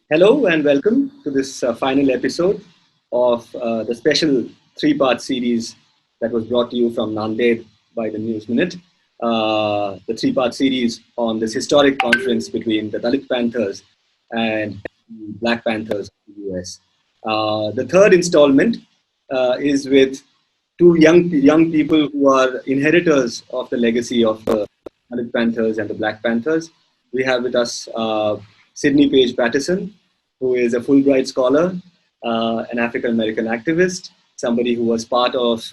Hello and welcome to this final episode of the special three-part series that was brought to you from Nanded by the News Minute. The three-part series on this historic conference between the Dalit Panthers and the Black Panthers of the US. The third installment is with two young people who are inheritors of the legacy of the Dalit Panthers and the Black Panthers. We have with us Paige Patterson, who is a Fulbright scholar, an African American activist, somebody who was part of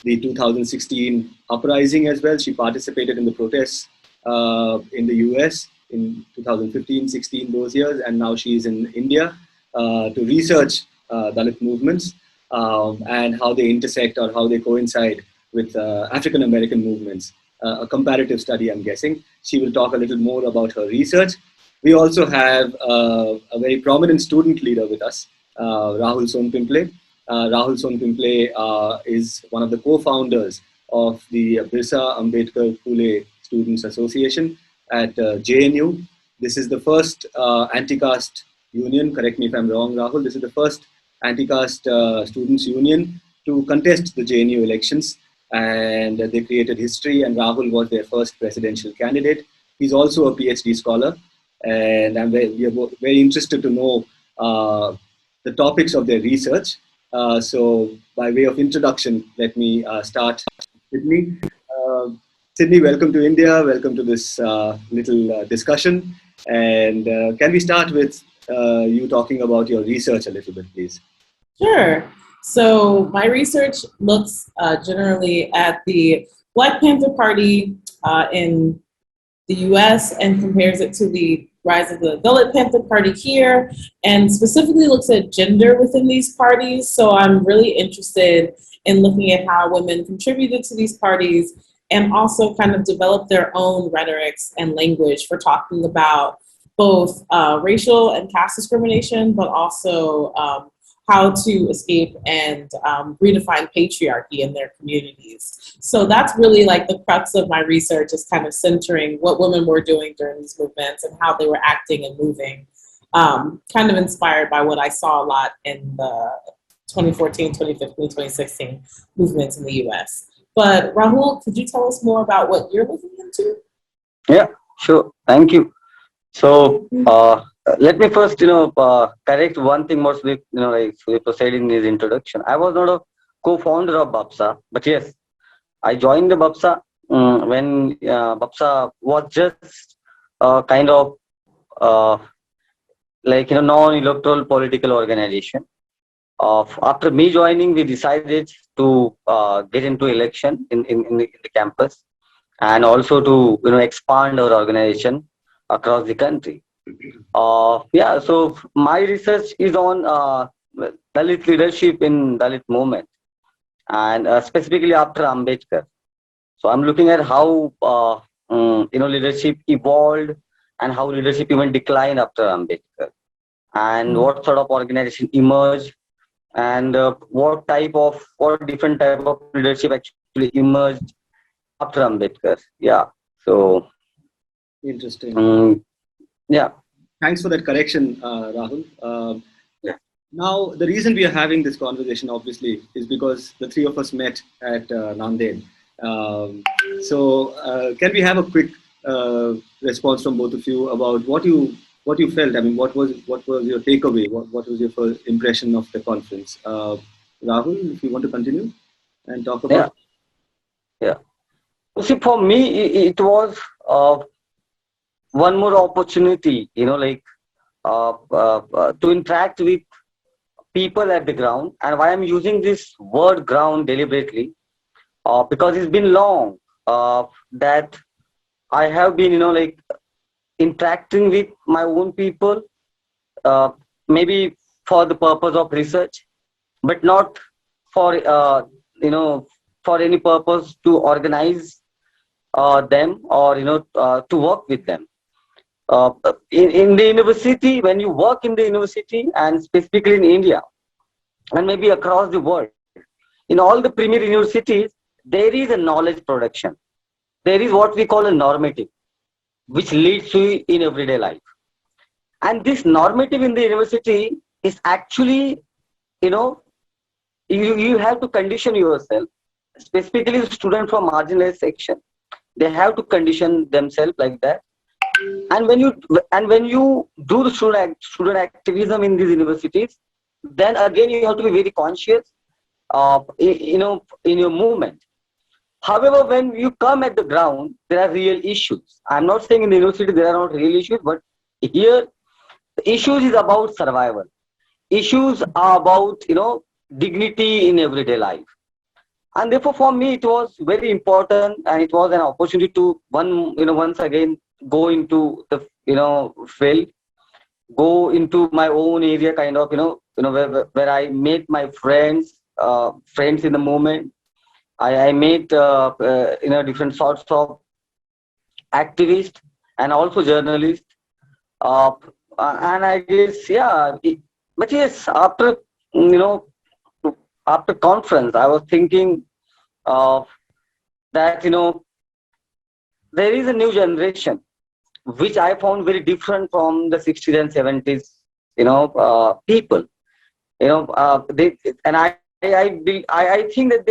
the 2016 uprising as well. She participated in the protests in the US in 2015, 16, those years, and now she is in India to research Dalit movements and how they intersect or how they coincide with African American movements. A comparative study, I'm guessing. She will talk a little more about her research. We also have a very prominent student leader with us, Rahul Sonpimple. Rahul Sonpimple is one of the co-founders of the Birsa Ambedkar Phule Students Association at JNU. This is the first anti-caste union, correct me if I'm wrong, Rahul, this is the first anti-caste students union to contest the JNU elections, and they created history, and Rahul was their first presidential candidate. He's also a PhD scholar, and we are very interested to know the topics of their research. So by way of introduction, let me start with Sydney. Sydney, welcome to India. Welcome to this little discussion. And can we start with you talking about your research a little bit, please? Sure. So my research looks generally at the Black Panther Party in the US and compares it to the rise of the Dalit Panther Party here, and specifically looks at gender within these parties. So I'm really interested in looking at how women contributed to these parties and also kind of develop their own rhetorics and language for talking about both racial and caste discrimination, but also how to escape and redefine patriarchy in their communities. So that's really like the crux of my research, is kind of centering what women were doing during these movements and how they were acting and moving, kind of inspired by what I saw a lot in the 2014, 2015, 2016 movements in the US. But Rahul, could you tell us more about what you're looking into? Yeah, sure. Thank you. So let me first, correct one thing more. Like Sudipto said in his introduction, I was not a co-founder of BAPSA, but yes, I joined the BAPSA when BAPSA was just kind of non-electoral political organization. After me joining, we decided to get into election in the campus, and also to expand our organization across the country. So my research is on Dalit leadership in Dalit movement, and specifically after Ambedkar. So I'm looking at how leadership evolved and how leadership even declined after Ambedkar, and what sort of organization emerged, and what different type of leadership actually emerged after Ambedkar. Yeah. So interesting. Yeah. Thanks for that correction, Rahul. Yeah. Now, the reason we are having this conversation, obviously, is because the three of us met at Nanded. Can we have a quick response from both of you about what you felt? I mean, what was your takeaway? What was your first impression of the conference? Rahul, if you want to continue and talk about. Yeah. See, for me, it was one more opportunity, to interact with people at the ground. And why I'm using this word ground deliberately, because it's been long that I have been, interacting with my own people, maybe for the purpose of research, but not for, for any purpose to organize them or, to work with them. In the university, when you work in the university, and specifically in India, and maybe across the world, in all the premier universities, there is a knowledge production. There is what we call a normative, which leads to in everyday life. And this normative in the university is actually, you know, you have to condition yourself, specifically the student from marginalized section. They have to condition themselves like that. And when you do the student activism in these universities, then again you have to be very conscious of, in your movement. However, when you come at the ground, there are real issues. I'm not saying in the university there are not real issues, but here the issues is about survival. Issues are about, dignity in everyday life. And therefore, for me, it was very important, and it was an opportunity to once again go into the field, go into my own area, kind of where I met my friends in the movement. I met different sorts of activists and also journalists, and I guess but yes, after conference, I was thinking that there is a new generation which I found very different from the 60s and 70s people. They, and I think that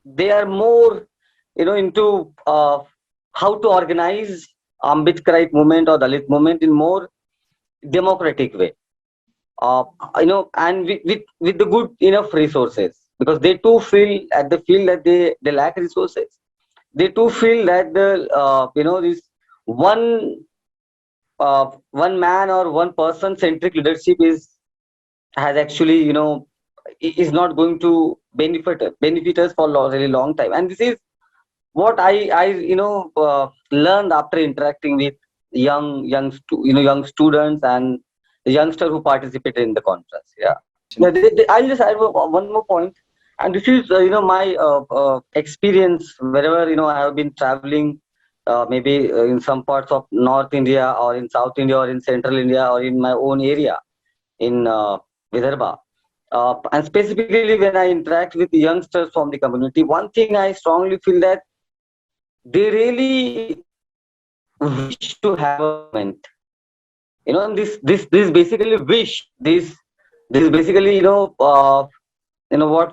they are more into how to organize Ambedkarite movement or Dalit movement in more democratic way. And with the good enough resources, because they too feel that they lack resources. They too feel that this one man or one person centric leadership has actually is not going to benefit us for a really long time. And this is what I learned after interacting with young students and the youngster who participated in the conference. I'll just add one more point, and this is my experience wherever I have been traveling, maybe in some parts of North India or in South India or in Central India or in my own area in Vidarbha. And specifically when I interact with youngsters from the community, one thing I strongly feel that they really wish to have a moment. This basically wish. This is basically what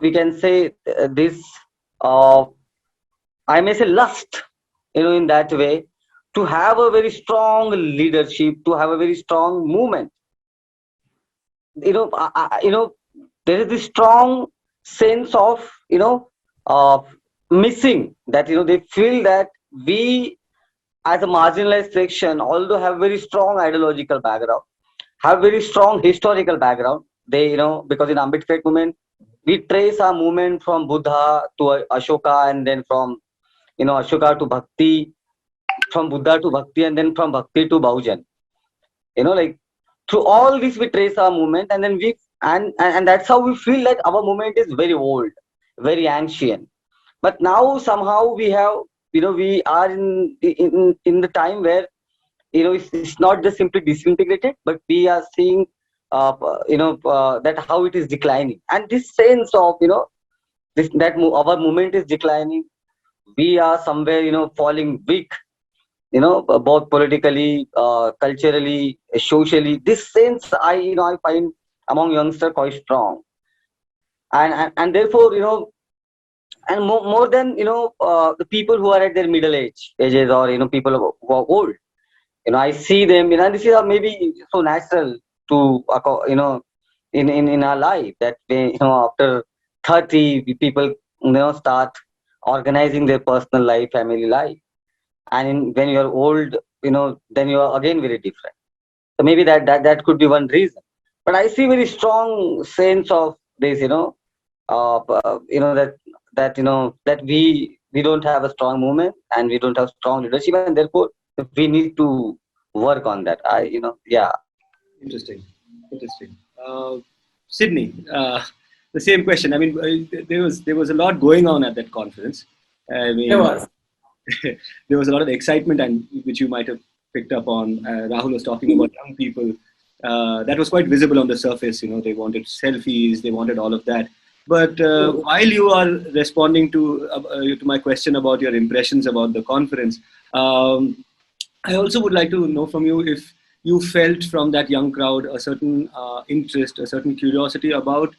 we can say. This I may say lust. In that way, to have a very strong leadership, to have a very strong movement. There is this strong sense of missing, that they feel that we as a marginalized section, although have very strong ideological background, have very strong historical background. They because in Ambedkar movement we trace our movement from Buddha to Ashoka, and then from Ashoka to Bhakti, from Buddha to Bhakti, and then from Bhakti to Bahujan. Like through all this we trace our movement, and then and that's how we feel that our movement is very old, very ancient. But now somehow we have we are in the time where it's not just simply disintegrated, but we are seeing that how it is declining, and this sense of that our movement is declining. We are somewhere falling weak, both politically, culturally, socially. This sense I find among youngsters quite strong, and therefore and more than the people who are at their middle ages, or people who are old. I see them. And this is maybe so natural to in our life, that after 30 people start organizing their personal life, family life, and when you are old, then you are again very different. So maybe that could be one reason. But I see very strong sense of this, that we don't have a strong movement, and we don't have strong leadership, and therefore we need to work on that. Interesting. Sydney, the same question. I mean, there was a lot going on at that conference. I mean, There was. there was a lot of excitement, and which you might have picked up on. Rahul was talking about young people. That was quite visible on the surface. They wanted selfies, they wanted all of that. But while you are responding to my question about your impressions about the conference, I also would like to know from you if you felt from that young crowd a certain interest, a certain curiosity about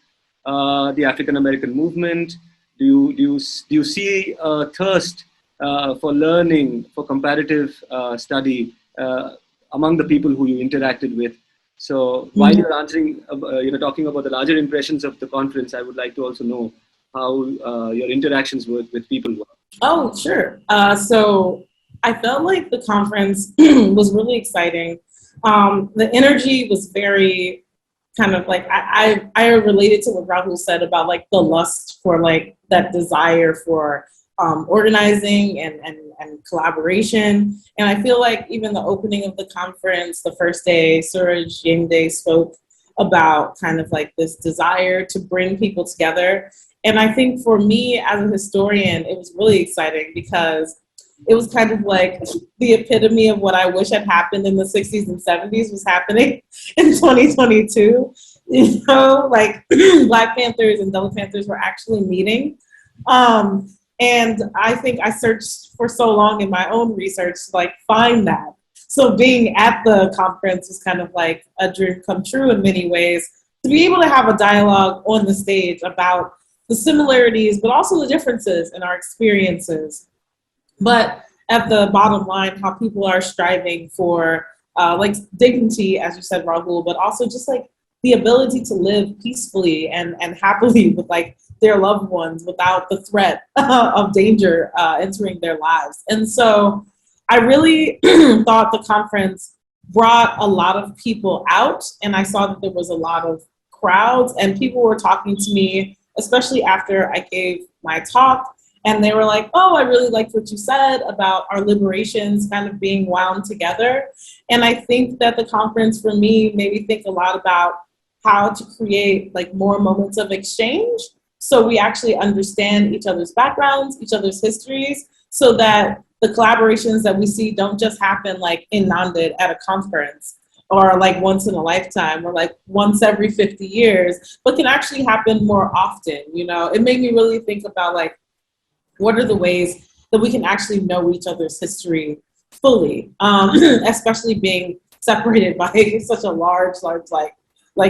the African American movement? Do you see a thirst for learning, for comparative study among the people who you interacted with? So while you're answering, talking about the larger impressions of the conference, I would like to also know how your interactions with people were. Oh, sure. So I felt like the conference was really exciting. The energy was very kind of like, I related to what Rahul said about like the lust for like that desire for organizing and collaboration. And I feel like even the opening of the conference, the first day, Suraj Yengde spoke about kind of like this desire to bring people together. And I think for me as a historian, it was really exciting because it was kind of like the epitome of what I wish had happened in the 60s and 70s was happening in 2022. You know, like Black Panthers and Dalit Panthers were actually meeting. And I think I searched for so long in my own research to like find that. So being at the conference was kind of like a dream come true in many ways, to be able to have a dialogue on the stage about the similarities, but also the differences in our experiences. But at the bottom line, how people are striving for like dignity, as you said, Rahul, but also just like the ability to live peacefully and happily with like their loved ones without the threat of danger entering their lives. And so I really thought the conference brought a lot of people out, and I saw that there was a lot of crowds, and people were talking to me, especially after I gave my talk, and they were like, oh, I really liked what you said about our liberations kind of being wound together. And I think that the conference for me made me think a lot about how to create like more moments of exchange, so we actually understand each other's backgrounds, each other's histories, so that the collaborations that we see don't just happen like in Nanded at a conference or like once in a lifetime or like once every 50 years, but can actually happen more often. You know, it made me really think about like, what are the ways that we can actually know each other's history fully, especially being separated by such a large, like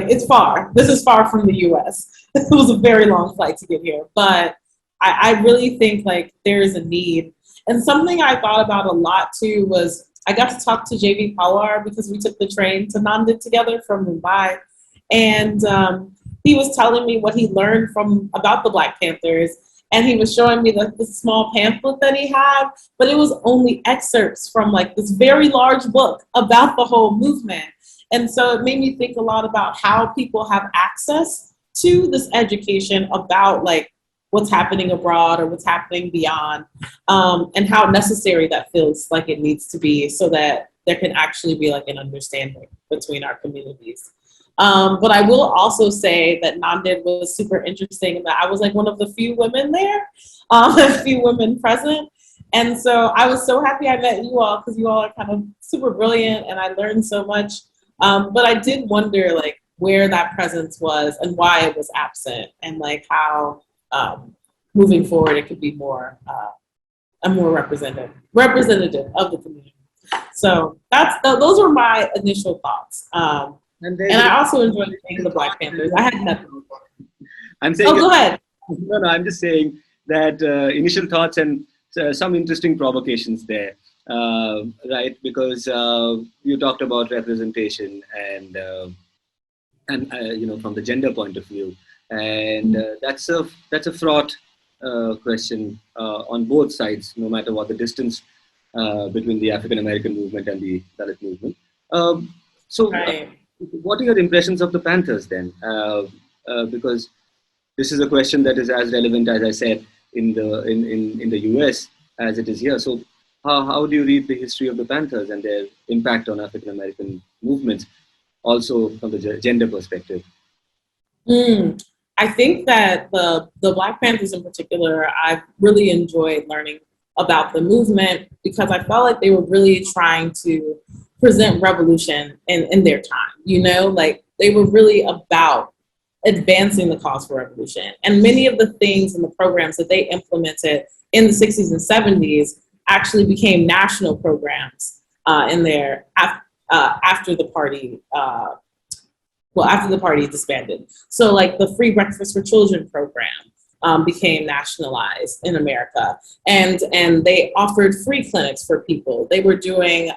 it's far. This is far from the US. It was a very long flight to get here, but I really think like there is a need. And something I thought about a lot too was I got to talk to JV Pawar because we took the train to Nanded together from Mumbai. And he was telling me what he learned about the Black Panthers. And he was showing me this small pamphlet that he had, but it was only excerpts from like this very large book about the whole movement. And so it made me think a lot about how people have access to this education about like what's happening abroad or what's happening beyond, and how necessary that feels like it needs to be so that there can actually be like an understanding between our communities. But I will also say that Nanded was super interesting and that I was like one of the few women there, a few women present. And so I was so happy I met you all because you all are kind of super brilliant and I learned so much. But I did wonder like where that presence was and why it was absent and like how moving forward it could be more more representative of the community. So those were my initial thoughts. And I also enjoyed seeing the Black Panthers. I had nothing. I'm saying. Oh, go ahead. No, I'm just saying that initial thoughts and some interesting provocations there, right? Because you talked about representation and from the gender point of view, and that's a fraught question on both sides, no matter what the distance between the African American movement and the Dalit movement. Right. What are your impressions of the Panthers then? Because this is a question that is as relevant, as I said, in the US as it is here. So how do you read the history of the Panthers and their impact on African American movements, also from the gender perspective? I think that the Black Panthers in particular, I've really enjoyed learning about the movement because I felt like they were really trying to present revolution in their time, like they were really about advancing the cause for revolution. And many of the things and the programs that they implemented in the 60s and 70s actually became national programs in their after the party. After the party disbanded. So like the Free Breakfast for Children program became nationalized in America, and they offered free clinics for people. They were doing,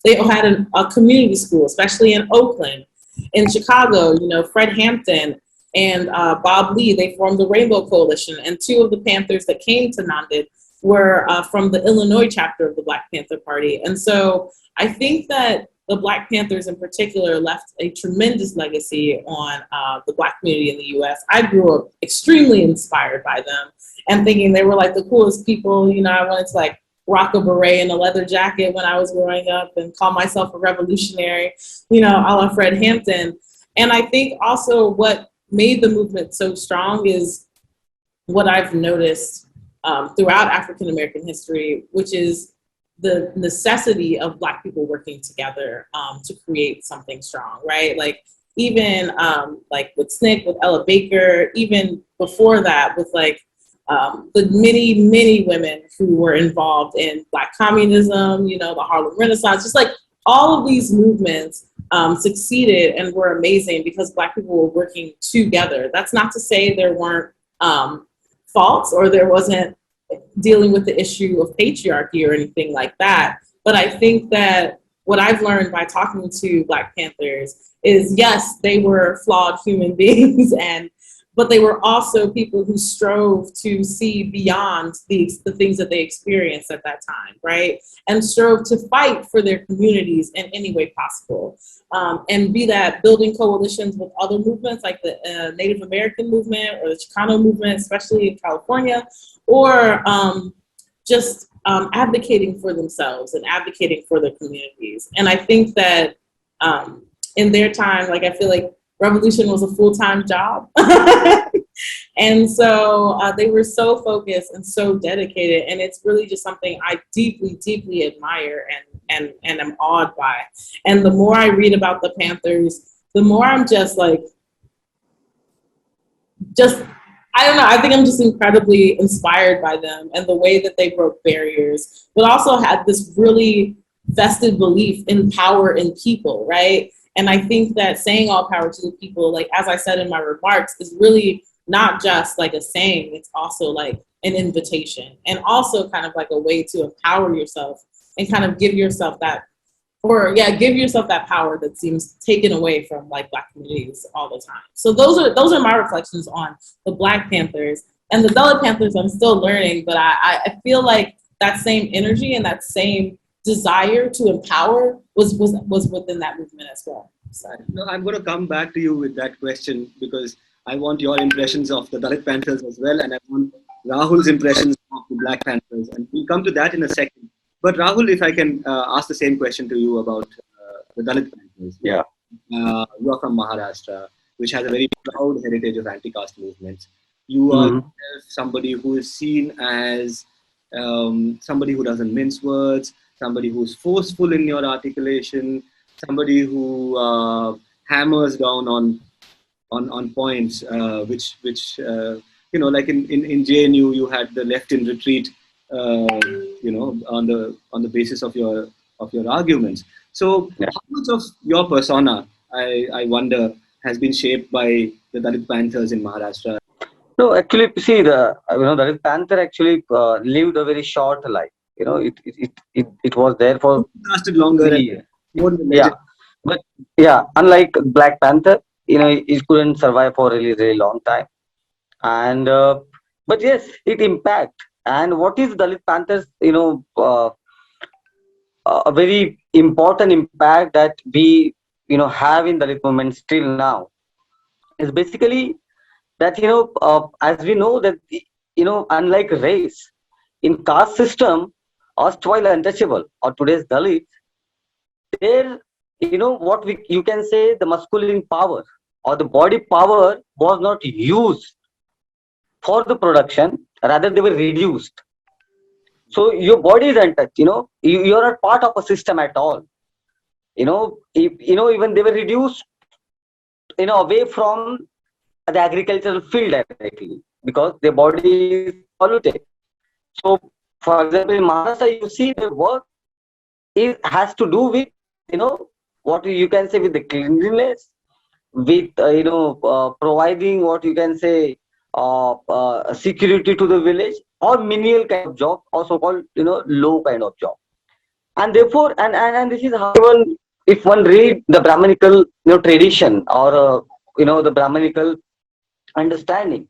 they had a community school, especially in Oakland. In Chicago, Fred Hampton and Bob Lee, they formed the Rainbow Coalition, and two of the Panthers that came to Nanded were from the Illinois chapter of the Black Panther Party. And so I think that the Black Panthers in particular left a tremendous legacy on the Black community in the US. I grew up extremely inspired by them and thinking they were like the coolest people. I wanted to like rock a beret and a leather jacket when I was growing up and call myself a revolutionary, a la Fred Hampton. And I think also what made the movement so strong is what I've noticed throughout African American history, which is the necessity of Black people working together to create something strong, right? Like even like with SNCC, with Ella Baker, even before that with like the many women who were involved in Black communism, the Harlem Renaissance, just like all of these movements succeeded and were amazing because Black people were working together. That's not to say there weren't faults or there wasn't dealing with the issue of patriarchy or anything like that. But I think that what I've learned by talking to Black Panthers is, yes, they were flawed human beings, but they were also people who strove to see beyond the things that they experienced at that time, right? And strove to fight for their communities in any way possible. And be that building coalitions with other movements like the Native American movement or the Chicano movement, especially in California, or just advocating for themselves and advocating for their communities. And I think that in their time, like I feel like revolution was a full-time job. And so they were so focused and so dedicated. And it's really just something I deeply, deeply admire and am awed by. And the more I read about the Panthers, the more I'm just like, I don't know, I think I'm just incredibly inspired by them and the way that they broke barriers, but also had this really vested belief in power in people, right? And I think that saying all power to the people, like as I said in my remarks, is really not just like a saying, it's also like an invitation and also kind of like a way to empower yourself and kind of give yourself that power that seems taken away from like Black communities all the time. So those are my reflections on the Black Panthers. And the Dalit Panthers, I'm still learning, but I feel like that same energy and that same desire to empower was within that movement as well. So. No, I'm going to come back to you with that question because I want your impressions of the Dalit Panthers as well, and I want Rahul's impressions of the Black Panthers, and we'll come to that in a second. But Rahul, if I can ask the same question to you about the Dalit Panthers. Yeah. You are from Maharashtra, which has a very proud heritage of anti-caste movements. You are somebody who is seen as somebody who doesn't mince words, somebody who's forceful in your articulation, somebody who hammers down on points, which like in JNU, you had the left in retreat, on the basis of your arguments. So how much of your persona, I wonder, has been shaped by the Dalit Panthers in Maharashtra? No, actually, see, the Dalit Panther actually lived a very short life. It was there for it lasted longer. But unlike Black Panther, it couldn't survive for a really, really long time. And but yes, it impact. And what is Dalit Panthers? A very important impact that we have in Dalit movement still now is basically that as we know that unlike race, in caste system, erstwhile untouchable or today's Dalits, there you can say the masculine power or the body power was not used for the production, rather they were reduced. So your body is untouched, you are not part of a system at all. Even they were reduced away from the agricultural field directly because their body is polluted. So for example, in Maharashtra, you see the work has to do with what you can say with the cleanliness, with providing what you can say security to the village, or menial kind of job, or so-called low kind of job. And therefore, and this is how one, if one read the Brahmanical tradition, or the Brahmanical understanding,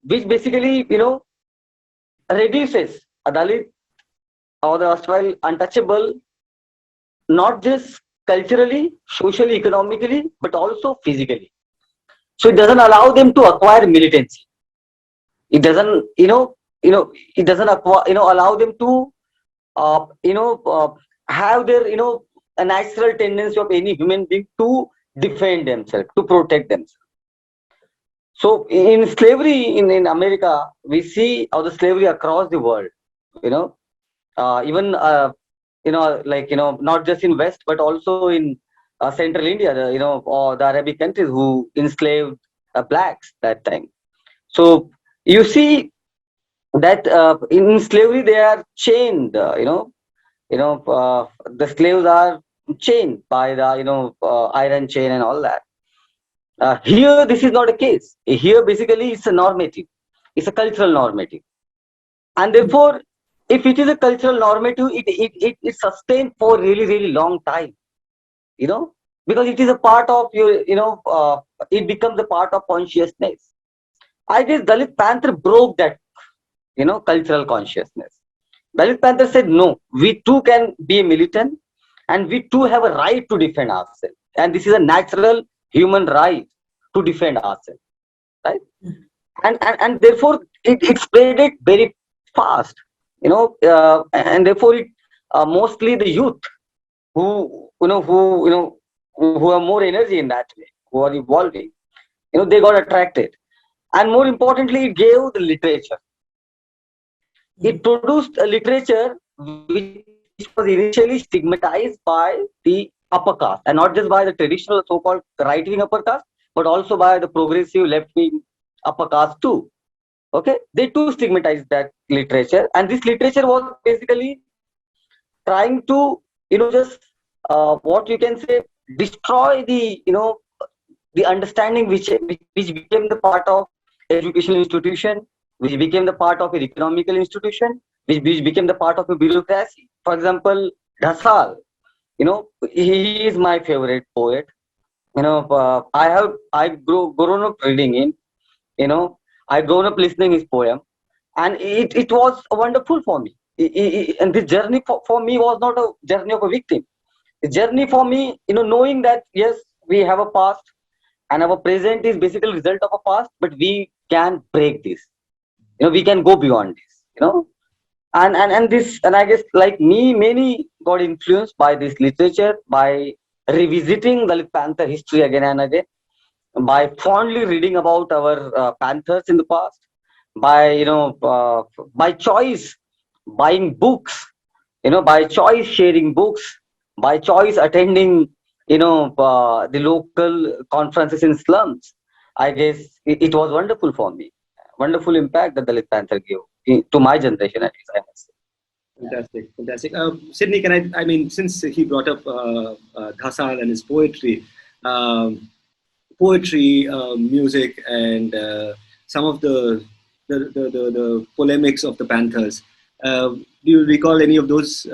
which basically reduces a Dalit or the erstwhile untouchable, not just culturally, socially, economically, but also physically. So it doesn't allow them to acquire militancy. It doesn't, it doesn't acquire, allow them to, have their, a natural tendency of any human being to defend themselves, to protect themselves. So in slavery in America, we see how the slavery across the world, even not just in West, but also in Central India, or the Arabic countries who enslaved blacks that time. So you see that in slavery they are chained. The slaves are chained by the iron chain and all that. Here this is not a case. Here basically it's a normative. It's a cultural normative, and therefore, if it is a cultural normative, it sustained for really long time. Because it is a part of your, it becomes a part of consciousness. I guess Dalit Panther broke that, cultural consciousness. Dalit Panther said, no, we too can be a militant, and we too have a right to defend ourselves. And this is a natural human right to defend ourselves, right? And therefore, it spread it very fast, and therefore it mostly the youth who have more energy in that way, who are evolving, they got attracted. And more importantly, it gave the literature. It produced a literature which was initially stigmatized by the upper caste, and not just by the traditional so-called right-wing upper caste, but also by the progressive left-wing upper caste too. Okay, they too stigmatized that literature, and this literature was basically trying to, just what you can say, destroy the, the understanding which became the part of educational institution, which became the part of an economical institution, which became the part of a bureaucracy. For example, Dhasal, he is my favorite poet. I grown up reading him. I grown up listening his poem, and it was wonderful for me. And this journey for me was not a journey of a victim. The journey for me, knowing that yes, we have a past, and our present is basically result of a past, but we can break this. We can go beyond this. And this, and I guess like me, many got influenced by this literature, by revisiting Dalit Panther history again and again, by fondly reading about our Panthers in the past, by by choice buying books, by choice sharing books, by choice attending the local conferences in slums. I guess it was wonderful for me, wonderful impact that Dalit Panther gave to my generation, at least, I must say. Fantastic. Sydney, I mean, since he brought up Dhasal and his poetry, music, and some of the polemics of the Panthers. Do you recall any of those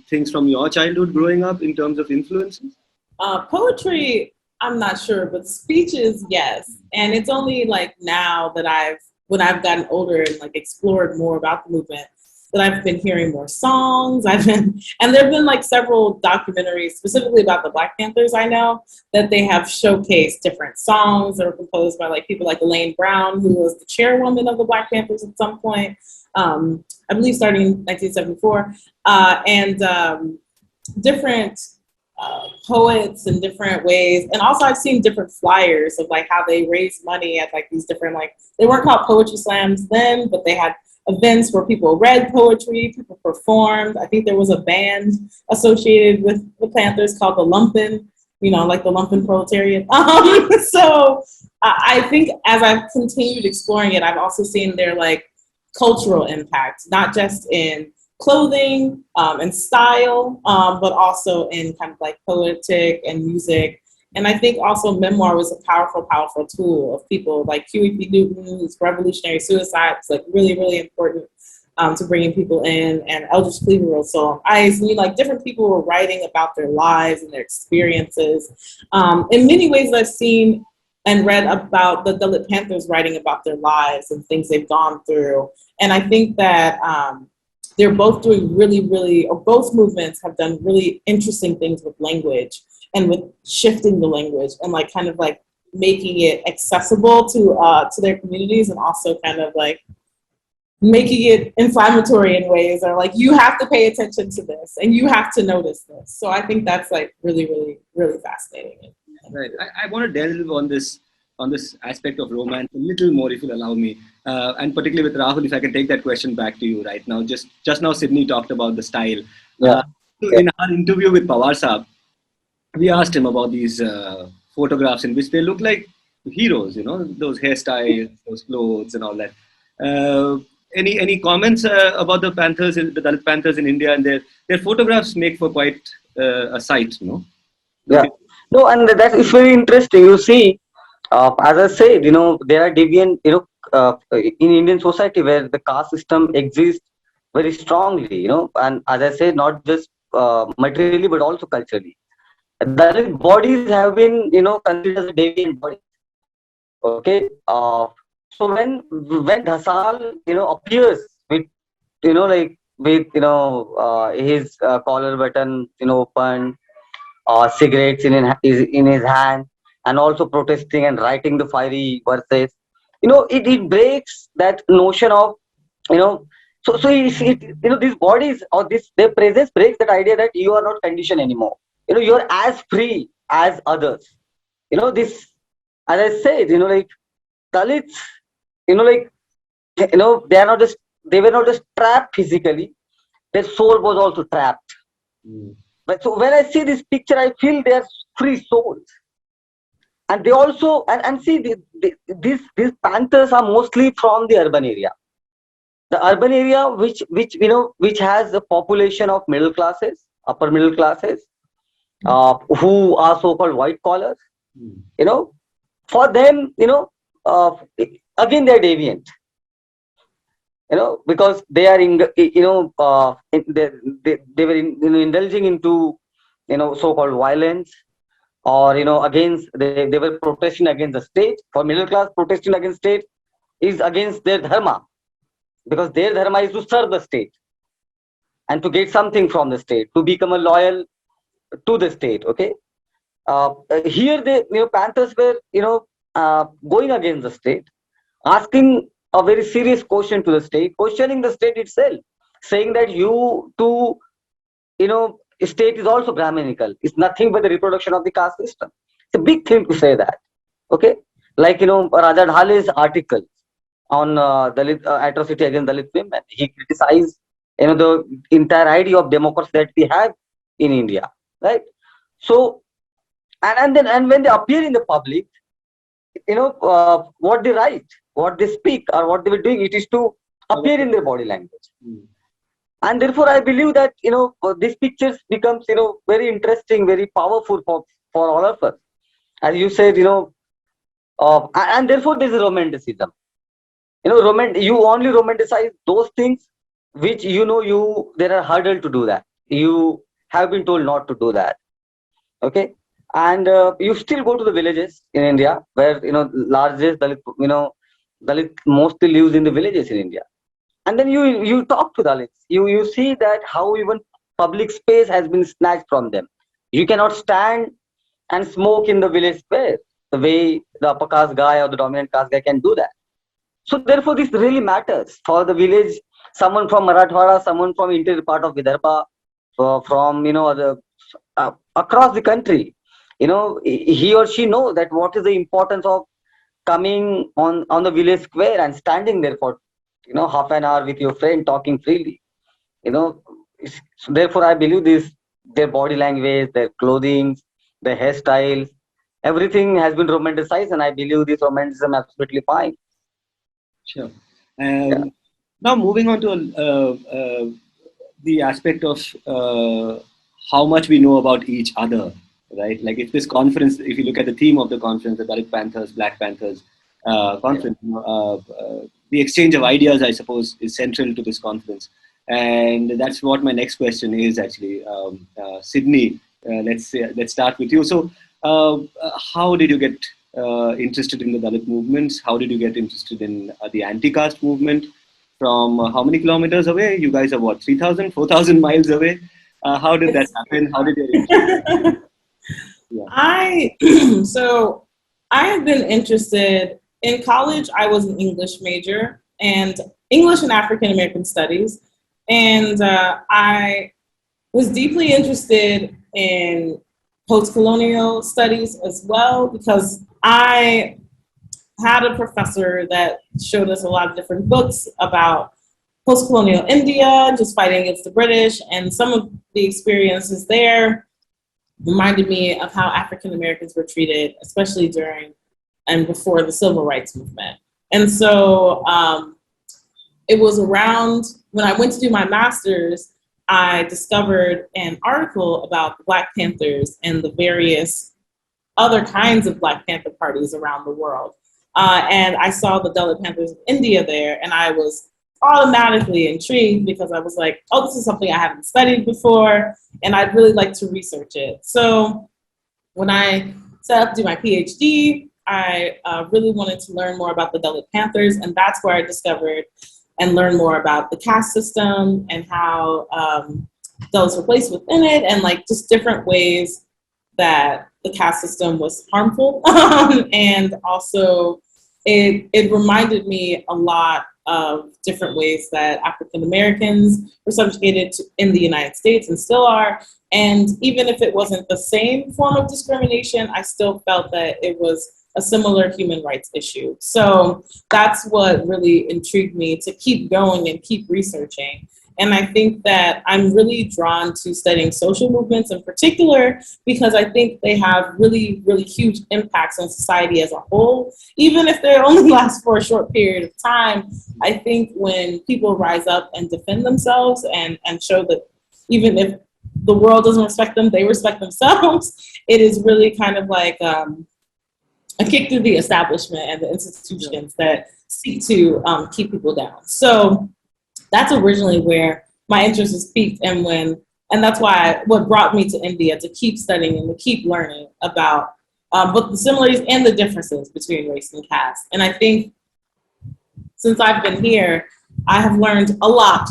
things from your childhood growing up in terms of influences? Poetry, I'm not sure, but speeches, yes. And it's only like now that when I've gotten older and like explored more about the movement, that I've been hearing more songs. And there have been like several documentaries specifically about the Black Panthers, I know, that they have showcased different songs that were composed by like people like Elaine Brown, who was the chairwoman of the Black Panthers at some point, I believe starting in 1974, and different poets in different ways. And also I've seen different flyers of like how they raised money at like these different, like, they weren't called poetry slams then, but they had events where people read poetry, people performed. I think there was a band associated with the Panthers called the Lumpen, like the Lumpen Proletariat. So I think as I've continued exploring it, I've also seen their like cultural impact, not just in clothing and style, but also in kind of like poetic and music. And I think also memoir was a powerful, powerful tool of people like Huey P. Newton's Revolutionary Suicide. It's like really, really important to bringing people in. And Eldridge Cleaver wrote Soul on Ice. And like different people were writing about their lives and their experiences. In many ways, I've seen and read about the Dalit Panthers writing about their lives and things they've gone through. And I think that they're both doing really, or both movements have done really interesting things with language and with shifting the language and like kind of like making it accessible to their communities, and also kind of like making it inflammatory in ways, or like you have to pay attention to this and you have to notice this. So I think that's like really fascinating. Right. I want to delve on this aspect of romance a little more, if you'll allow me, and particularly with Rahul, if I can take that question back to you right now. Just now, Sydney talked about the style. Yeah. So in our interview with Pawar Saab, we asked him about these photographs in which they look like heroes, those hairstyles, those clothes, and all that. Any comments about the Panthers, the Dalit Panthers in India, and their photographs make for quite a sight, Yeah. No, and it's very interesting. You see, as I said, there are deviant, in Indian society where the caste system exists very strongly, and as I said, not just materially but also culturally. Dalit bodies have been, considered as a deviant body. Okay. So when Dhasal, appears with, his collar button, open, cigarettes in his hand, and also protesting and writing the fiery verses, it breaks that notion of, these bodies or their presence breaks that idea that you are not conditioned anymore. You are as free as others. This, as I said, like Dalits, they were not just trapped physically, their soul was also trapped. But so when I see this picture, I feel they are free souls. And they also, and see, these Panthers are mostly from the urban area. The urban area, which has a population of middle classes, upper middle classes, who are so-called white collars. For them, again they're deviant. Because they are they were indulging into so-called violence, or against they were protesting against the state. For middle class, protesting against state is against their dharma, because their dharma is to serve the state and to get something from the state, to become a loyal to the state. Okay. Here the Panthers were going against the state, asking a very serious question to the state, questioning the state itself, saying that state is also Brahminical. It's nothing but the reproduction of the caste system. It's a big thing to say that. Okay, like Raja Dhale's article on Dalit atrocity against Dalit women. He criticized the entire idea of democracy that we have in India, right? So, and when they appear in the public, what they write, what they speak, or what they were doing, it is to appear in their body language. And therefore, I believe that these pictures becomes very interesting, very powerful for all of us. As you said, and therefore there is romanticism. You only romanticize those things which there are hurdles to do that. You have been told not to do that. Okay, and you still go to the villages in India where largest Dalit mostly lives in the villages in India. And then you talk to Dalits, you see that how even public space has been snatched from them. You cannot stand and smoke in the village square the way the upper caste guy or the dominant caste guy can do that. So therefore, this really matters for the village. Someone from Marathwada, someone from interior part of Vidarbha, from across the country, he or she know that what is the importance of coming on the village square and standing there for half an hour with your friend, talking freely. So therefore, I believe their body language, their clothing, their hairstyles, everything has been romanticized, and I believe this romanticism is absolutely fine. Sure. Now moving on to the aspect of how much we know about each other, right? Like if this conference, if you look at the theme of the conference, the Dalit Panthers, Black Panthers conference, the exchange of ideas, I suppose, is central to this conference. And that's what my next question is actually. Sydney, let's start with you. So how did you get interested in the Dalit movements? How did you get interested in the anti-caste movement? From how many kilometers away? You guys are what, 3,000, 4,000 miles away? How did that happen? How did you? Yeah. So I have been interested in college. I was an English major and English and African American studies. And I was deeply interested in post-colonial studies as well, because I had a professor that showed us a lot of different books about post-colonial India, just fighting against the British, and some of the experiences there reminded me of how African Americans were treated, especially during and before the Civil Rights Movement. And so it was around when I went to do my master's, I discovered an article about the Black Panthers and the various other kinds of Black Panther parties around the world. And I saw the Dalit Panthers of India there, and I was automatically intrigued because I was like, oh, this is something I haven't studied before, and I'd really like to research it. So when I set up to do my PhD, I really wanted to learn more about the Dalit Panthers, and that's where I discovered and learned more about the caste system and how Dalits were placed within it, and like just different ways that the caste system was harmful. And also it reminded me a lot of different ways that African Americans were subjugated in the United States and still are. And even if it wasn't the same form of discrimination, I still felt that it was a similar human rights issue. So that's what really intrigued me to keep going and keep researching. And I think that I'm really drawn to studying social movements in particular because I think they have really, really huge impacts on society as a whole. Even if they only last for a short period of time, I think when people rise up and defend themselves and show that even if the world doesn't respect them, they respect themselves, it is really kind of like a kick through the establishment and the institutions that seek to keep people down. So that's originally where my interest was piqued, and that's why what brought me to India to keep studying and to keep learning about both the similarities and the differences between race and caste. And I think since I've been here, I have learned a lot.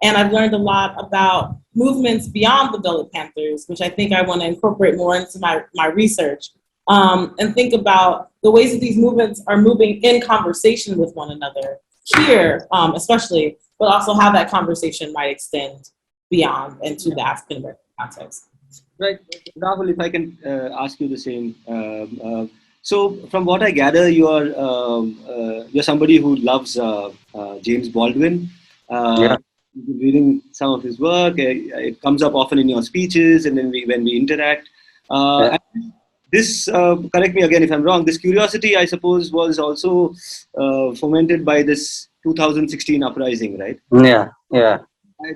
And I've learned a lot about movements beyond the Dalit Panthers, which I think I want to incorporate more into my research. And think about the ways that these movements are moving in conversation with one another here, especially, but also how that conversation might extend beyond into the African American context. Right, Rahul, if I can ask you the same. So, from what I gather, you're somebody who loves James Baldwin. Reading some of his work, it comes up often in your speeches, and then when we interact. And this, correct me again if I'm wrong, this curiosity, I suppose, was also fomented by this 2016 uprising, right? Yeah.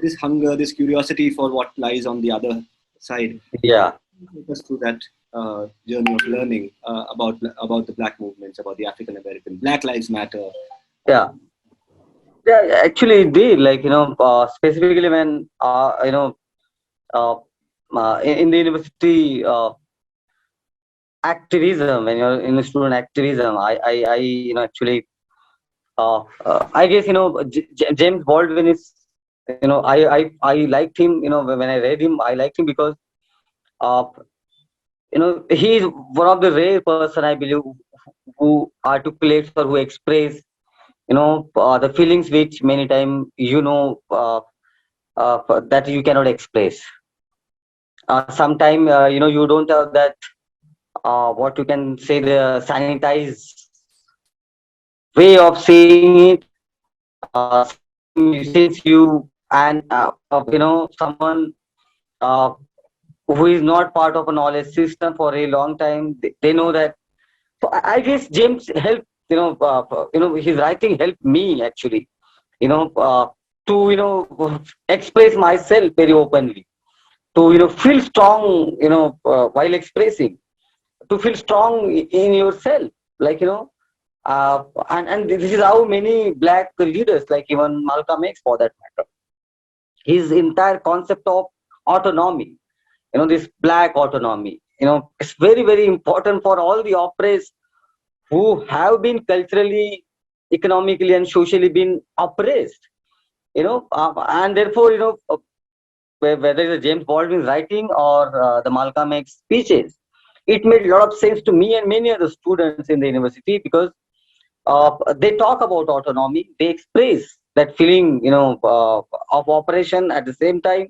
This hunger, this curiosity for what lies on the other side. Yeah. Take us through that journey of learning about the Black movements, about the African American, Black Lives Matter. Yeah, actually it did. Like, specifically when, in the university, activism, when you're in student activism, I actually, I guess, James Baldwin is, I liked him, when I read him, I liked him because, he is one of the rare person, I believe, who articulates or who express, the feelings which many times, that you cannot express. Sometimes, you don't have that, what you can say, the sanitized way of saying it. Since you and someone who is not part of a knowledge system for a long time, they know that. So I guess James helped. His writing helped me actually. to express myself very openly, to feel strong, while expressing, to feel strong in yourself, like and this is how many black leaders, like even Malcolm X for that matter, his entire concept of autonomy, this black autonomy, it's very, very important for all the oppressed who have been culturally, economically, and socially been oppressed, and therefore, whether it's James Baldwin's writing or the Malcolm X speeches, it made a lot of sense to me and many other students in the university, because they talk about autonomy, they express that feeling, of operation, at the same time,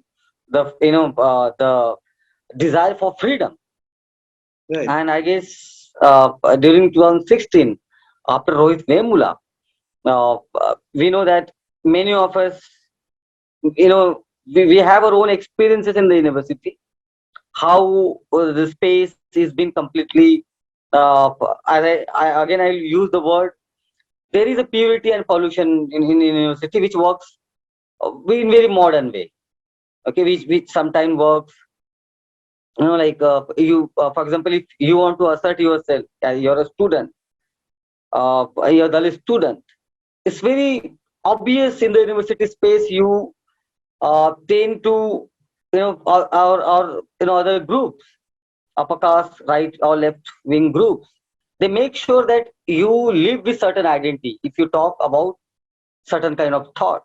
the desire for freedom. Right. And I guess during 2016, after Rohit Vemula, we know that many of us, we have our own experiences in the university, how the space is being completely, again, I'll use the word, there is a purity and pollution in university which works in very modern way, okay, which sometimes works, like for example, if you want to assert yourself, you're a student, you're a Dalit student, it's very obvious in the university space, you tend to, or other groups, upper caste, right or left wing groups, they make sure that you live with certain identity if you talk about certain kind of thought.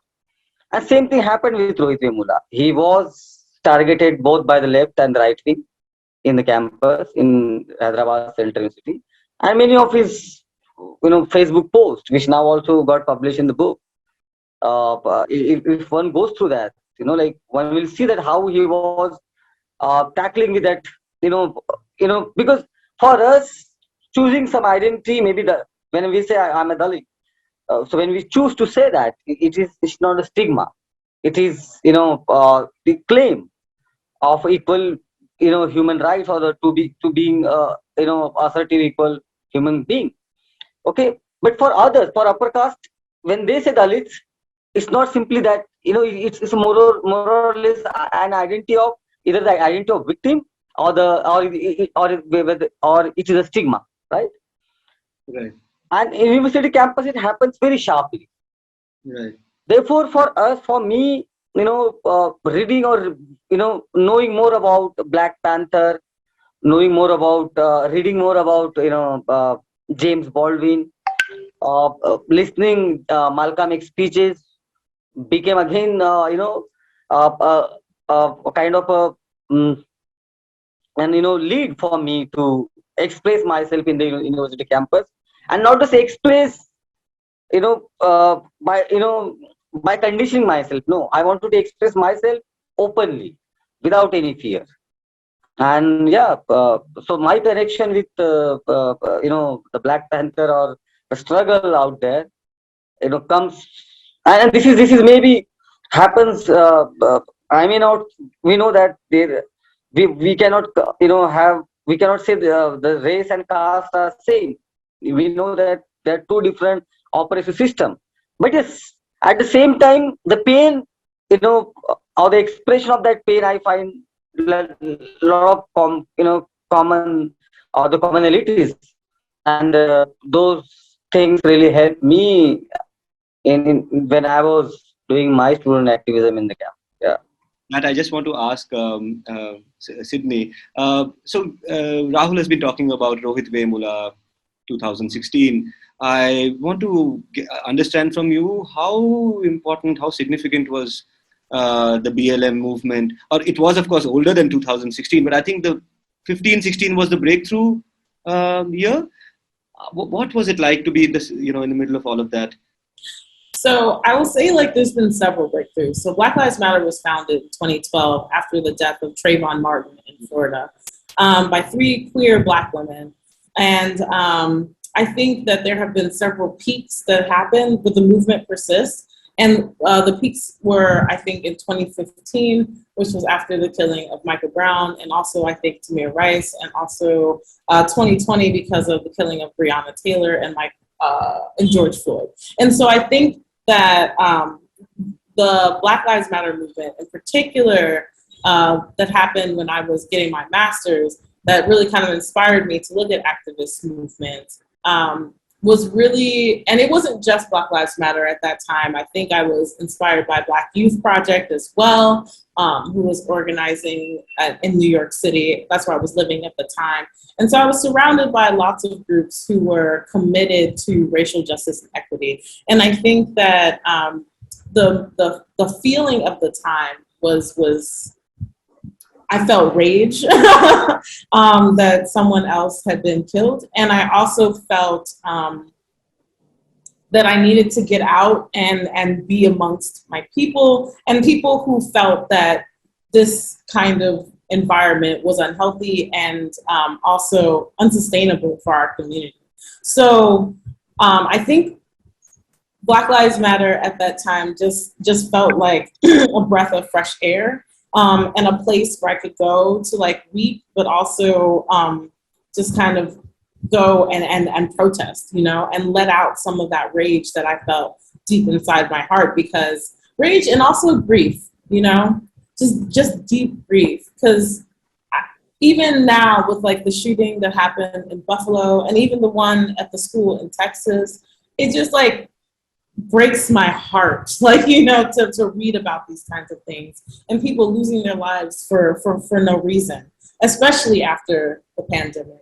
And same thing happened with Rohit Vemula. He was targeted both by the left and the right wing in the campus in Hyderabad Central University, and many of his Facebook posts, which now also got published in the book. If one goes through that, like one will see that how he was tackling with that, because for us, choosing some identity, maybe when we say I'm a Dalit, so when we choose to say that, it's not a stigma. It is the claim of equal human rights, or to being assertive equal human being. Okay, but for others, for upper caste, when they say Dalits, it's not simply that, it's more or less an identity of either the identity of victim, or or it is a stigma, right? Right. And in university campus, it happens very sharply. Right. Therefore, for me, reading or knowing more about Black Panther, knowing more about reading more about James Baldwin, listening Malcolm X speeches became again a kind of a and lead for me to express myself in the university campus, and not to say express by conditioning myself. No, I wanted to express myself openly without any fear. And yeah, so my connection with the Black Panther, or the struggle out there, comes, and this is maybe happens. I mean, not, we know that we cannot we cannot say the race and caste are same. We know that they're two different operating system, but yes, at the same time, the pain, or the expression of that pain, I find lot of common, or the commonalities, and those things really helped me when I was doing my student activism in the camp. Yeah. Matt, I just want to ask Sydney. Rahul has been talking about Rohit Vemula 2016. I want to understand from you how important, how significant was the BLM movement. Or it was, of course, older than 2016, but I think the 15-16 was the breakthrough year. What was it like to be in this, in the middle of all of that? So I will say, there's been several breakthroughs. So Black Lives Matter was founded in 2012 after the death of Trayvon Martin in Florida by 3 queer Black women. And I think that there have been several peaks that happened, but the movement persists. And the peaks were, I think, in 2015, which was after the killing of Michael Brown, and also, I think, Tamir Rice, and also 2020 because of the killing of Breonna Taylor and George Floyd. And so I think that the Black Lives Matter movement in particular, that happened when I was getting my master's, that really kind of inspired me to look at activist movements, was really, and it wasn't just Black Lives Matter at that time. I think I was inspired by Black Youth Project as well, who was organizing in New York City. That's where I was living at the time. And so I was surrounded by lots of groups who were committed to racial justice and equity. And I think that the feeling of the time was I felt rage that someone else had been killed. And I also felt that I needed to get out and be amongst my people, and people who felt that this kind of environment was unhealthy and also unsustainable for our community. So I think Black Lives Matter at that time just felt like a breath of fresh air. And a place where I could go to like weep, but also just kind of go and protest, you know, and let out some of that rage that I felt deep inside my heart, because rage and also grief, you know, just deep grief. Because even now with like the shooting that happened in Buffalo and even the one at the school in Texas, it just like breaks my heart, like, you know, to read about these kinds of things and people losing their lives for no reason, especially after the pandemic.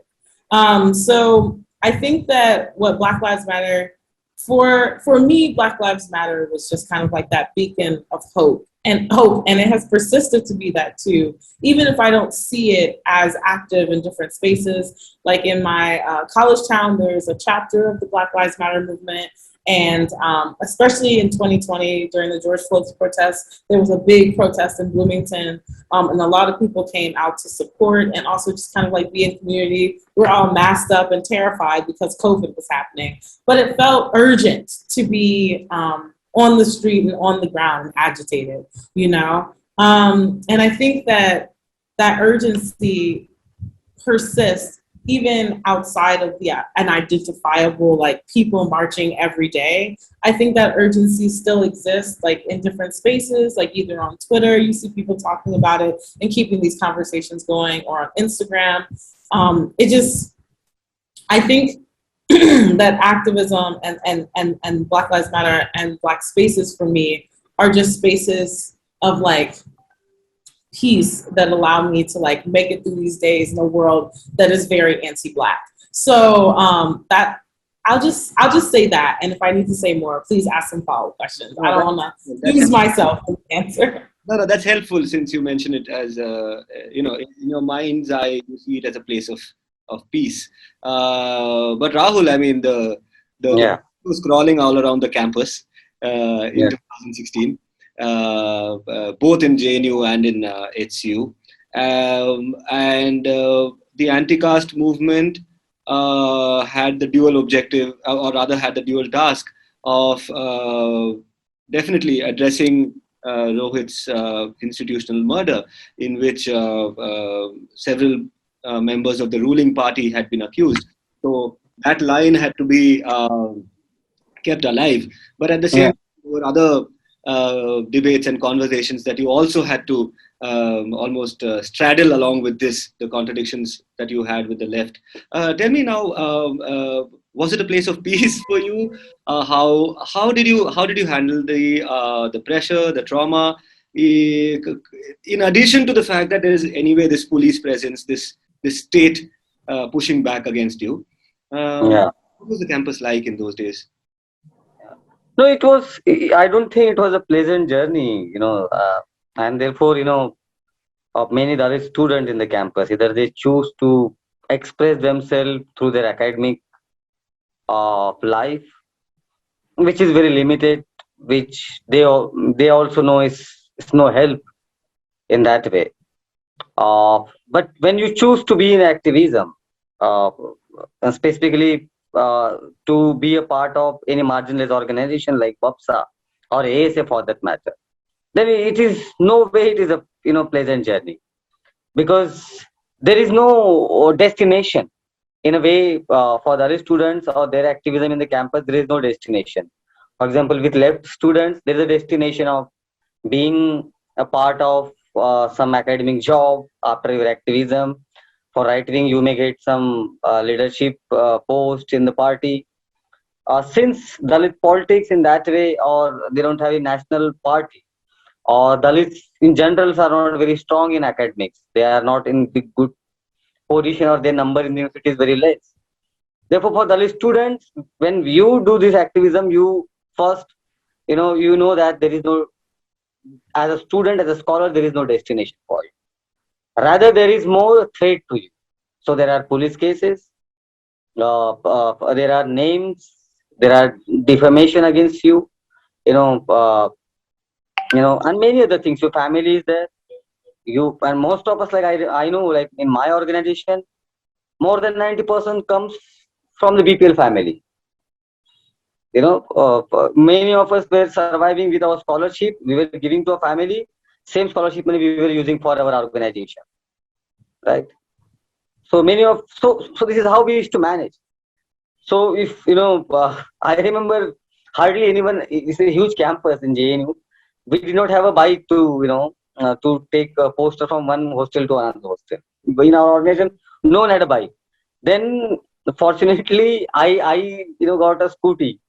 So I think that what Black Lives Matter, for me, Black Lives Matter was just kind of like that beacon of hope, and it has persisted to be that too, even if I don't see it as active in different spaces. Like in my college town, there's a chapter of the Black Lives Matter movement. And especially in 2020, during the George Floyd protests, there was a big protest in Bloomington, and a lot of people came out to support and also just kind of like be in community. We're all masked up and terrified because COVID was happening, but it felt urgent to be on the street and on the ground and agitated, you know? And I think that urgency persists even outside of an identifiable like people marching every day. I think that urgency still exists like in different spaces, like either on Twitter, you see people talking about it and keeping these conversations going, or on Instagram. I think that activism and Black Lives Matter and Black spaces for me are just spaces of like peace that allow me to like make it through these days in a world that is very anti-Black. So that I'll just say that, and if I need to say more, please ask some follow-up questions. I don't want to use myself as the answer. No, that's helpful, since you mentioned it as you know, in your mind's eye, you see it as a place of peace. But Rahul, I mean, the was crawling all around the campus in 2016. Both in JNU and in HCU. And the anti-caste movement had the dual objective, or rather had the dual task of definitely addressing Rohit's institutional murder, in which several members of the ruling party had been accused. So that line had to be kept alive. But at the same time, there were other debates and conversations that you also had to almost straddle along with the contradictions that you had with the left. Tell me now, was it a place of peace for you? How did you handle the pressure, the trauma, in addition to the fact that there is anyway this police presence, this state pushing back against you? What was the campus like in those days? No, I don't think it was a pleasant journey, you know, and therefore, you know, many Dalit students in the campus, either they choose to express themselves through their academic life, which is very limited, which they also know is no help in that way. But when you choose to be in activism, specifically to be a part of any marginalized organization like WAPSA or ASA for that matter, then it is no way it is a pleasant journey, because there is no destination in a way for the other students or their activism in the campus. There is no destination. For example, with left students, there is a destination of being a part of some academic job after your activism. For right wing, you may get some leadership post in the party. Since Dalit politics in that way, or they don't have a national party, or Dalits in general are not very strong in academics. They are not in big good position, or their number in the university is very less. Therefore, for Dalit students, when you do this activism, you first, you know that there is no, as a student, as a scholar, there is no destination for you. Rather, there is more threat to you. So there are police cases, there are names, there are defamation against you, you know, uh, and many other things. Your family is there. You and most of us, like I know, like in my organization, more than 90% comes from the BPL family. Many of us were surviving with our scholarship. We were giving to a family. Same scholarship money we were using for our organization, right? So so this is how we used to manage. So if I remember hardly anyone. It's a huge campus in JNU. We did not have a bike to to take a poster from one hostel to another hostel. In our organization, no one had a bike. Then fortunately, I got a scooty,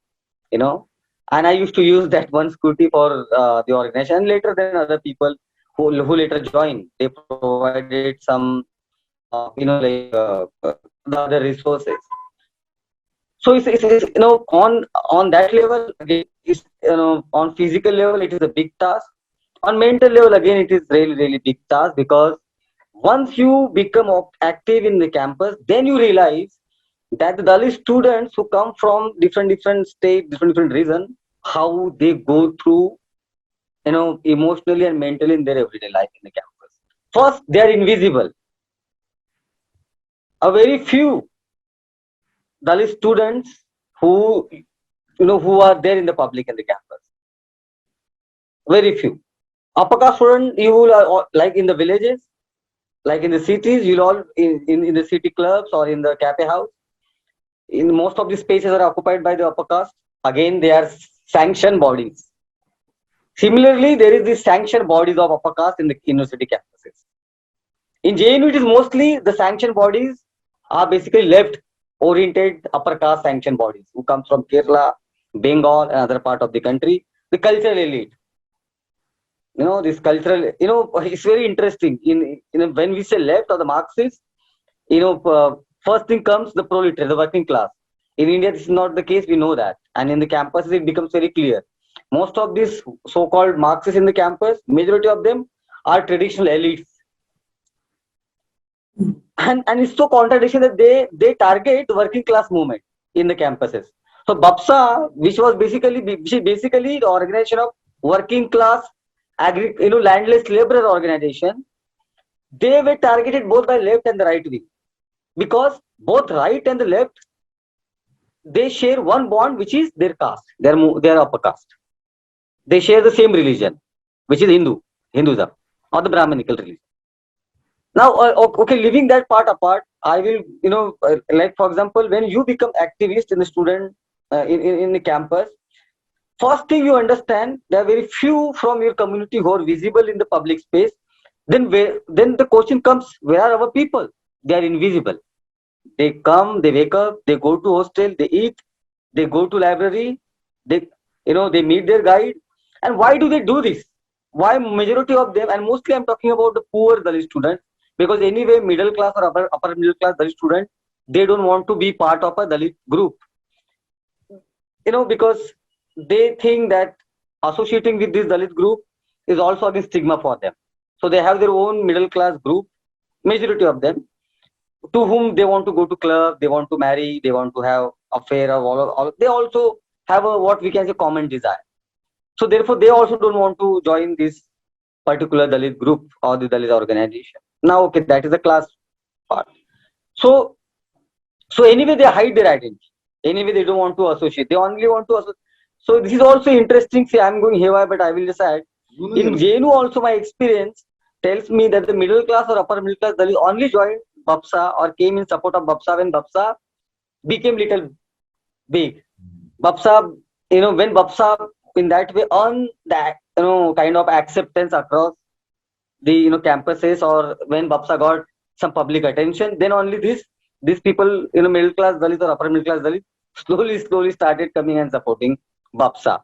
you know, and I used to use that one scooty for the organization. And later, then other people who later joined, they provided some the other resources. So it's on that level again, it's on physical level it is a big task. On mental level again it is really big task, because once you become active in the campus, then you realize that the Dalit students who come from different states, different region, how they go through emotionally and mentally in their everyday life in the campus. First, they are invisible. A very few Dalit students who who are there in the public in the campus. Very few. Upper caste student, you will like in the villages, like in the cities, you'll all in the city clubs or in the cafe house. In most of the spaces are occupied by the upper caste. Again, they are sanctioned bodies. Similarly, there is the sanctioned bodies of upper caste in the university campuses. In JNU, it is mostly the sanctioned bodies are basically left-oriented upper caste sanctioned bodies who comes from Kerala, Bengal, and other part of the country. The cultural elite. This cultural, it's very interesting. When we say left or the Marxists, first thing comes the proletariat, the working class. In India, this is not the case. We know that, and in the campuses, it becomes very clear. Most of these so-called Marxists in the campus, majority of them are traditional elites, and it's so contradiction that they target the working class movement in the campuses. So BAPSA, which was basically the organization of working class landless laborer organization, they were targeted both by left and the right wing, because both right and the left, they share one bond, which is their caste, their upper caste. They share the same religion, which is Hinduism, or the Brahminical religion. Now, okay, leaving that part apart, I will, like for example, when you become activist in the student in the campus, first thing you understand, there are very few from your community who are visible in the public space. Then the question comes, where are our people? They are invisible. They come, they wake up, they go to hostel, they eat, they go to library, they meet their guide. And why do they do this? Why majority of them, and mostly I'm talking about the poor Dalit students, because anyway, middle class or upper middle class Dalit students, they don't want to be part of a Dalit group. Because they think that associating with this Dalit group is also against stigma for them. So they have their own middle class group, majority of them, to whom they want to go to club, they want to marry, they want to have affair of all. They also have a what we can say common desire. So therefore, they also don't want to join this particular Dalit group or the Dalit organization. Now, okay, that is the class part. So anyway, they hide their identity. Anyway, they don't want to associate. They only want to associate. So this is also interesting. See, I'm going haywire, but I will decide. In JNU also, my experience tells me that the middle class or upper middle class Dalit only joined BAPSA or came in support of BAPSA when BAPSA became little big. BAPSA, when BAPSA in that way earned that kind of acceptance across the campuses, or when Bapsa got some public attention, then only these people, middle class Dalit or upper middle class Dalit, slowly started coming and supporting Bapsa.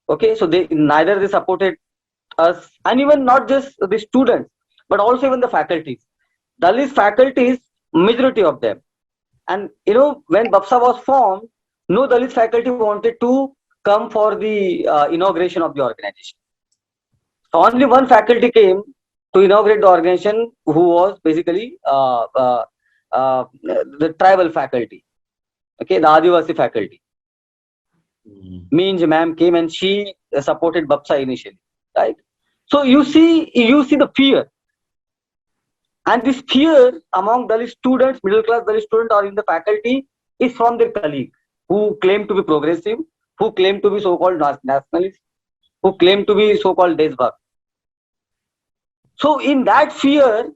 Okay, so they neither they supported us, and even not just the students, but also even the faculties. Dalit faculties, majority of them. And when Bapsa was formed, no Dalit faculty wanted to come for the inauguration of the organization. So only one faculty came to inaugurate the organization, who was basically the tribal faculty, okay, the Adivasi faculty. Means ma'am came and she supported Bapsa initially, right? So you see the fear, and this fear among Dalit students, middle class Dalit students, or in the faculty, is from their colleagues who claim to be progressive, who claim to be so-called nationalists, who claim to be so-called Deshbhakt. So in that fear,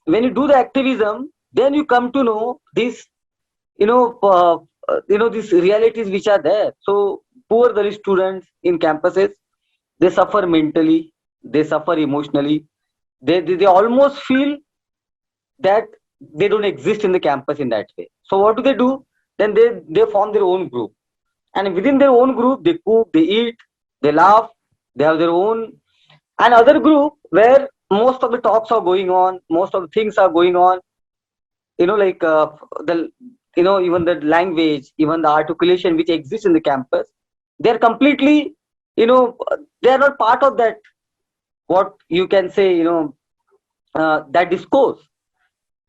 when you do the activism, then you come to know this, these realities which are there. So poor Dalit students in campuses, they suffer mentally, they suffer emotionally, they almost feel that they don't exist in the campus in that way. So what do? Then they form their own group, and within their own group, they cook, they eat, they laugh, they have their own. Another group where most of the talks are going on, most of the things are going on, like the even the language, even the articulation which exists in the campus, they're completely, they are not part of that, what you can say, that discourse.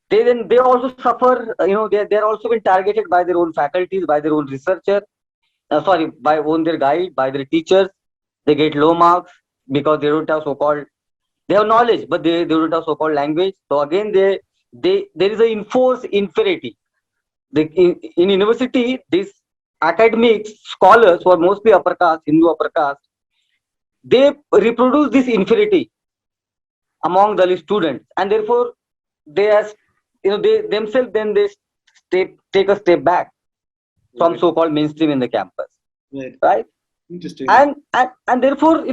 They also suffer, they're also been targeted by their own faculties, by their own researcher, by their guide, by their teachers. They get low marks because they don't have so-called, they have knowledge, but they don't have so-called language. So again, there is a enforced inferiority. In university, these academic scholars who are mostly upper caste, Hindu upper caste, they reproduce this inferiority among Dalit students, and therefore they are, they themselves, then they take a step back from so-called mainstream in the campus, right? Interesting. And therefore,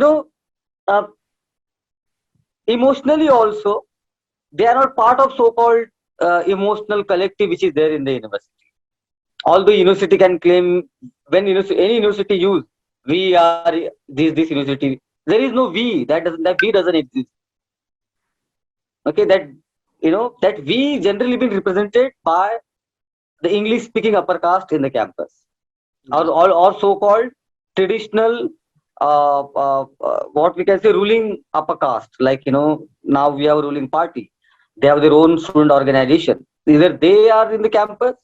emotionally also, they are not part of so-called emotional collective which is there in the university. Although university can claim, when any university use, we are this university, there is no we, that we doesn't exist. Okay, that we generally been represented by the English speaking upper caste in the campus, or so-called traditional what we can say ruling upper caste, like now we have a ruling party, they have their own student organization, either they are in the campus,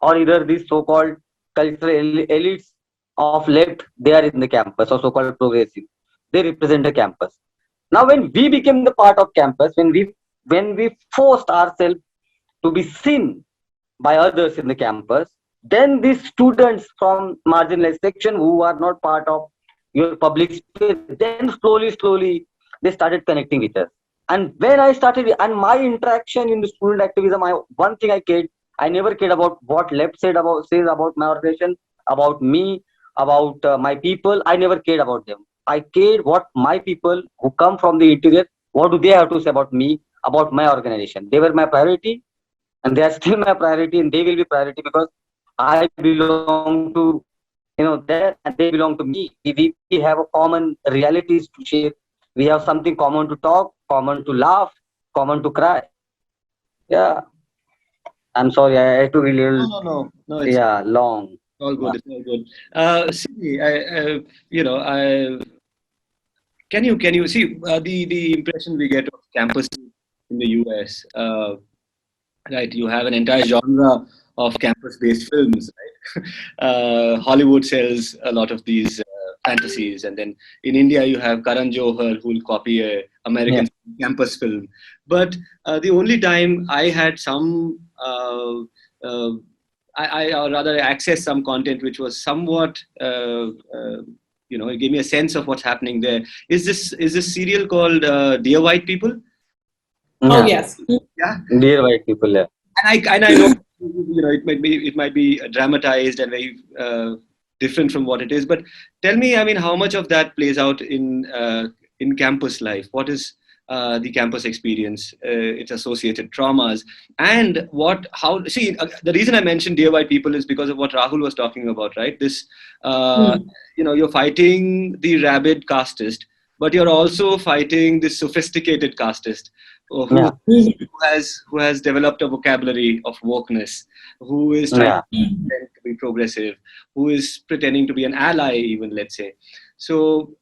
or either these so-called cultural elites of left, they are in the campus, or so-called progressive, they represent the campus. Now when we became the part of campus, when we forced ourselves to be seen by others in the campus, then these students from marginalized section who are not part of your public space, then slowly they started connecting with us. And when I started, and my interaction in the student activism, one thing I never cared about what left says about my organization, about me, about my people. I never cared about them. I cared what my people who come from the interior, what do they have to say about me, about my organization. They were my priority, and they are still my priority, and they will be priority, because I belong to them, and they belong to me. We have a common realities to share. We have something common to talk, common to laugh, common to cry. Yeah, I'm sorry, I had to be little. No. It's long. All good. It's all good. See, can you see the impression we get of campuses in the US? Right, you have an entire genre of campus-based films, right? Hollywood sells a lot of these fantasies, and then in India you have Karan Johar who will copy a American campus film. But the only time I had some, or rather accessed some content which was somewhat, it gave me a sense of what's happening there. Is this serial called Dear White People? Oh yes. Yeah. Dear White People. Yeah. And I know it might be dramatized and very different from what it is. But tell me, I mean, how much of that plays out in in campus life? What is the campus experience, its associated traumas, and the reason I mentioned Dear White People is because of what Rahul was talking about, right? This, you're fighting the rabid casteist, but you're also fighting this sophisticated casteist who has developed a vocabulary of wokeness, who is trying to pretend to be progressive, who is pretending to be an ally, even, let's say. So,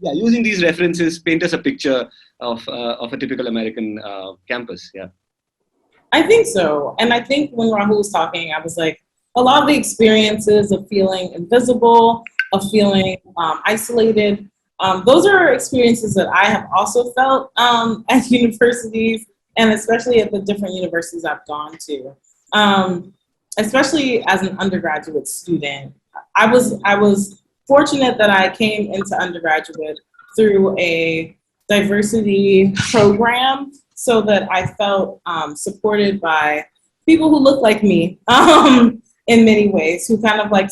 using these references, paint us a picture of a typical American campus. Yeah, I think so. And I think when Rahul was talking, I was like, a lot of the experiences of feeling invisible, of feeling isolated, those are experiences that I have also felt at universities, and especially at the different universities I've gone to. Especially as an undergraduate student, I was fortunate that I came into undergraduate through a diversity program, so that I felt supported by people who look like me in many ways, who kind of like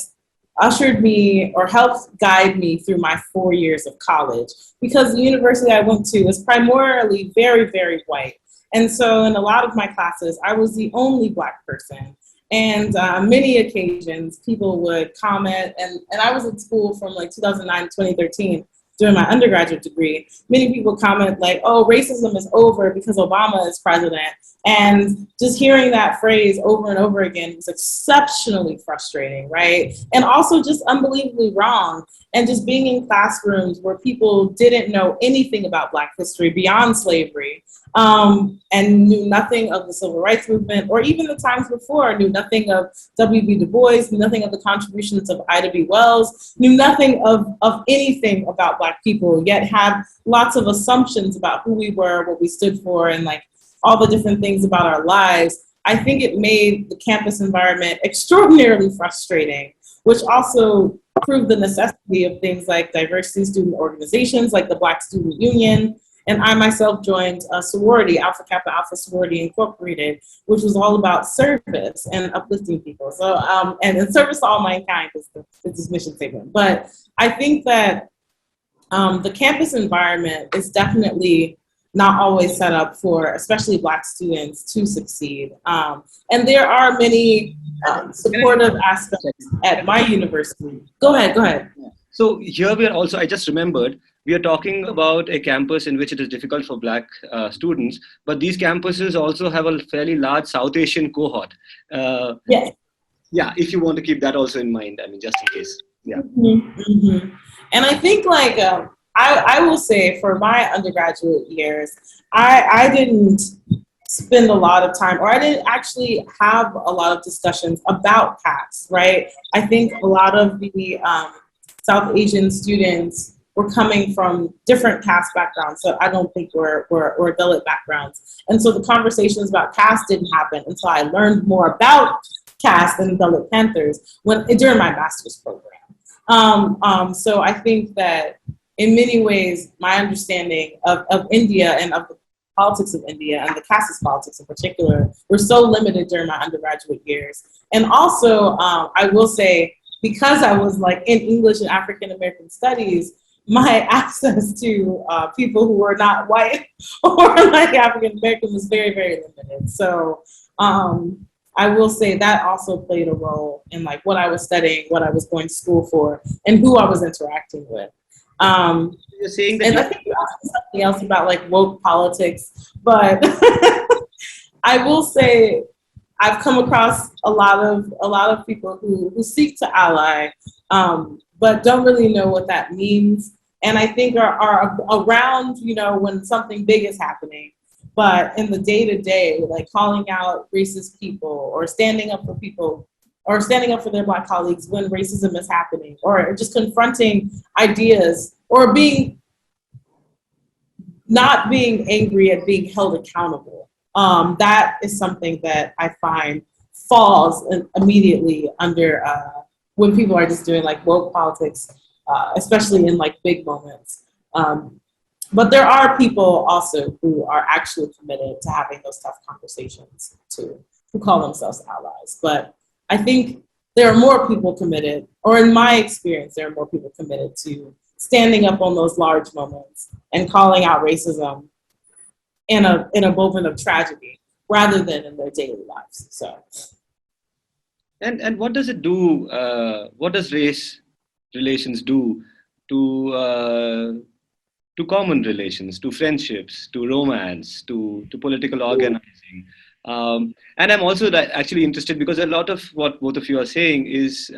ushered me or helped guide me through my 4 years of college, because the university I went to is primarily very, very white. And so in a lot of my classes, I was the only Black person. And many occasions people would comment, and I was in school from like 2009 to 2013 during my undergraduate degree. Many people comment like, oh, racism is over because Obama is president. And just hearing that phrase over and over again was exceptionally frustrating, right? And also just unbelievably wrong. And just being in classrooms where people didn't know anything about Black history beyond slavery, and knew nothing of the civil rights movement, or even the times before, knew nothing of W.B. Du Bois, knew nothing of the contributions of Ida B. Wells, knew nothing of anything about Black people, yet had lots of assumptions about who we were, what we stood for, and like all the different things about our lives. I think it made the campus environment extraordinarily frustrating, which also proved the necessity of things like diversity student organizations like the Black Student Union. And I myself joined a sorority, Alpha Kappa Alpha Sorority Incorporated, which was all about service and uplifting people. So, and service to all mankind is this mission statement. But I think that the campus environment is definitely not always set up for, especially Black students, to succeed. And there are many supportive aspects at my university. Go ahead. So here we are also, I just remembered, we are talking about a campus in which it is difficult for Black students, but these campuses also have a fairly large South Asian cohort. Yes. Yeah, if you want to keep that also in mind, I mean, just in case. Yeah. Mm-hmm. Mm-hmm. And I think like, I will say for my undergraduate years, I didn't spend a lot of time, or I didn't actually have a lot of discussions about caste, right? I think a lot of the South Asian students were coming from different caste backgrounds, so I don't think we're Dalit backgrounds. And so the conversations about caste didn't happen until I learned more about caste and Dalit Panthers during my master's program. So I think that in many ways, my understanding of India and of the politics of India and the casteist politics in particular were so limited during my undergraduate years. And also, I will say, because I was like in English and African American studies, my access to people who were not white or like African American was very, very limited. So I will say that also played a role in like what I was studying, what I was going to school for, and who I was interacting with. You're saying that, and I think you asked something else about like woke politics, but I will say I've come across a lot of people who seek to ally, but don't really know what that means. And I think are around, when something big is happening, but in the day-to-day, like calling out racist people or standing up for people or standing up for their Black colleagues when racism is happening, or just confronting ideas, or not being angry at being held accountable. That is something that I find falls immediately under when people are just doing like woke politics, especially in like big moments. But there are people also who are actually committed to having those tough conversations too, who call themselves allies. But I think there are more people committed, or in my experience, there are more people committed to standing up on those large moments and calling out racism in a moment of tragedy rather than in their daily lives. So, and what does it do? What does race relations do to common relations, to friendships, to romance, to political organizing? And I'm also actually interested because a lot of what both of you are saying is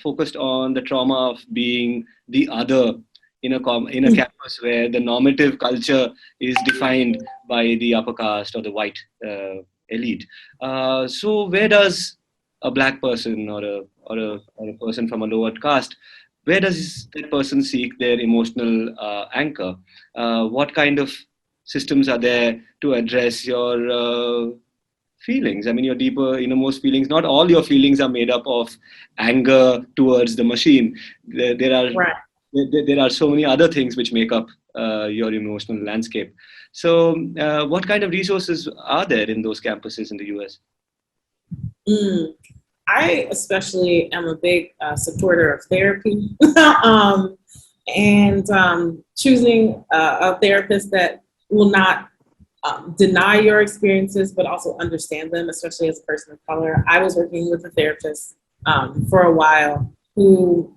focused on the trauma of being the other in a campus where the normative culture is defined by the upper caste or the white elite. So where does a black person or a person from a lower caste, where does that person seek their emotional anchor? What kind of systems are there to address your feelings? I mean, your deeper, innermost feelings. Not all your feelings are made up of anger towards the machine. There are right. there are so many other things which make up your emotional landscape. So, what kind of resources are there in those campuses in the US? I especially am a big supporter of therapy and choosing a therapist that will not deny your experiences, but also understand them, especially as a person of color. I was working with a therapist for a while who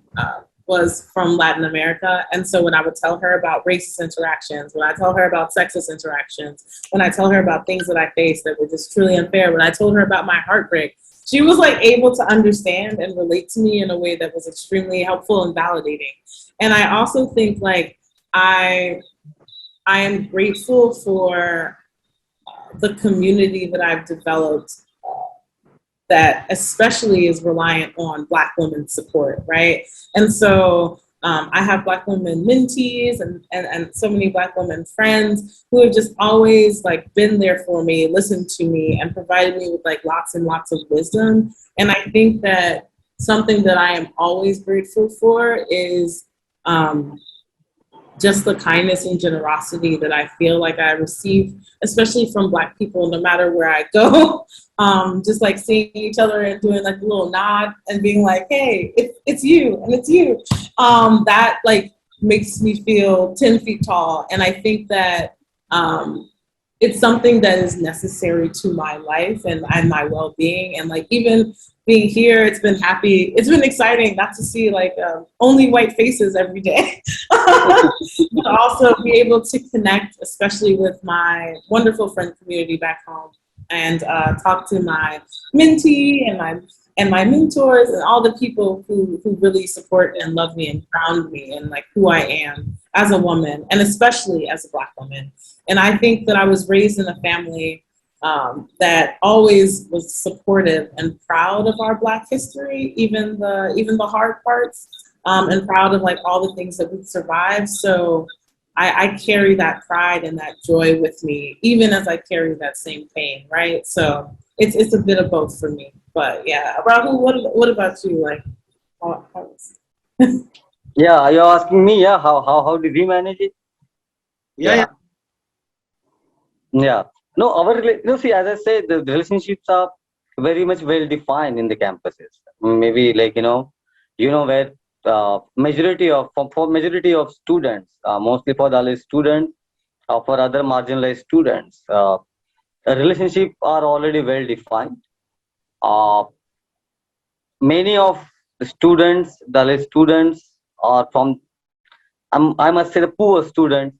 was from Latin America. And so when I would tell her about racist interactions, when I tell her about sexist interactions, when I tell her about things that I faced that were just truly unfair, when I told her about my heartbreak, she was like able to understand and relate to me in a way that was extremely helpful and validating. And I also think like I am grateful for the community that I've developed that especially is reliant on Black women's support, right? And so I have Black women mentees and so many Black women friends who have just always like been there for me, listened to me, and provided me with like lots and lots of wisdom. And I think that something that I am always grateful for is just the kindness and generosity that I feel like I receive, especially from Black people, no matter where I go. Just like seeing each other and doing like a little nod and being like, hey, it's you and it's you. That like makes me feel 10 feet tall. And I think that it's something that is necessary to my life and my well-being. And like even being here, it's been exciting not to see like only white faces every day, but also be able to connect, especially with my wonderful friend community back home, and talk to my mentee and my mentors and all the people who really support and love me and ground me and like who I am as a woman, and especially as a Black woman. And I think that I was raised in a family that always was supportive and proud of our Black history, even the hard parts, and proud of like all the things that we've survived. So I carry that pride and that joy with me, even as I carry that same pain, right? So it's a bit of both for me. But yeah, Rahul, what about you? Like, Yeah, you're asking me, yeah, how did we manage it? Yeah. Yeah. No, see, as I said, the relationships are very much well defined in the campuses. Maybe like, where majority of, for majority of students, mostly for Dalit students, or for other marginalized students, relationships are already well defined. Many of the students, Dalit students, are from, I must say, the poor students.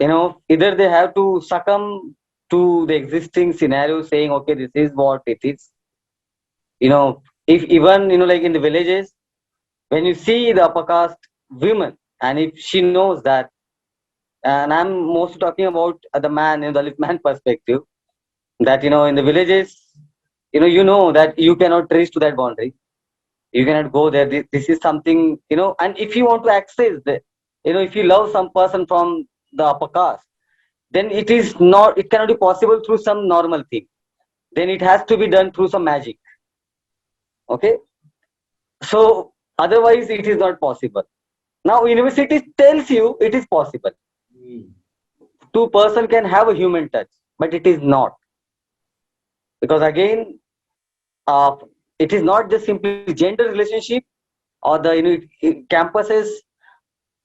Either they have to succumb to the existing scenario, saying, okay, this is what it is. If even, like in the villages, when you see the upper caste women, and if she knows that, and I'm mostly talking about the man, the Dalit man perspective, that, in the villages, that you cannot reach to that boundary. You cannot go there. This is something, and if you want to access the, if you love some person from the upper caste, then it cannot be possible through some normal thing. Then it has to be done through some magic. Okay. So otherwise it is not possible. Now university tells you it is possible. Two person can have a human touch, but it is not. Because again, it is not just simply gender relationship or the campuses,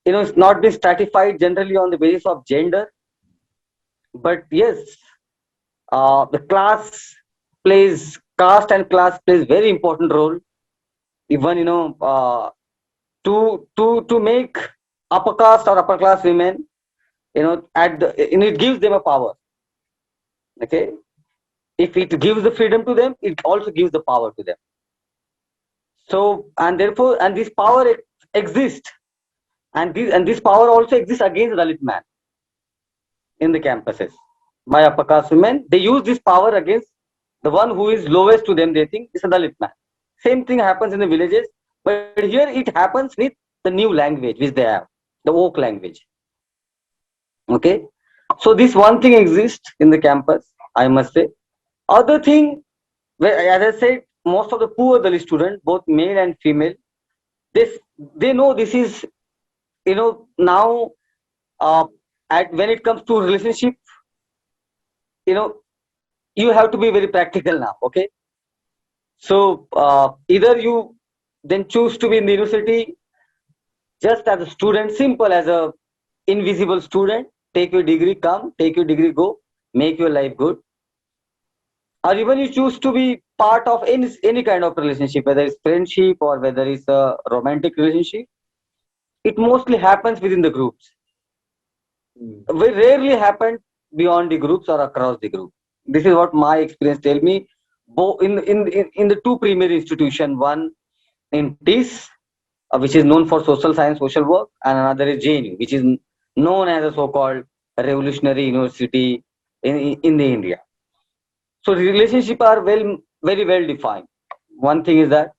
it's not been stratified generally on the basis of gender, but yes, the caste and class plays very important role, even to make upper caste or upper class women, it gives them a power. Okay, if it gives the freedom to them, it also gives the power to them. So, and therefore, and this power exists, and this power also exists against the Dalit man in the campuses. By upper caste women, they use this power against the one who is lowest to them. They think is a Dalit man. Same thing happens in the villages, but here it happens with the new language which they have, the oak language. Okay, so this one thing exists in the campus, I must say. Other thing, where, as I said, most of the poor Dalit students, both male and female, they know this is, now when it comes to relationship, you have to be very practical now. Okay, so either you then choose to be in the university just as a student, simple as a invisible student, take your degree, come, take your degree, go, make your life good, or even you choose to be part of any kind of relationship, whether it's friendship or whether it's a romantic relationship. It mostly happens within the groups. Very rarely happen beyond the groups or across the group. This is what my experience tell me. In the two primary institutions, one in TIS, which is known for social science, social work, and another is JNU, which is known as a so-called revolutionary university in the India. So the relationships are very well defined. One thing is that.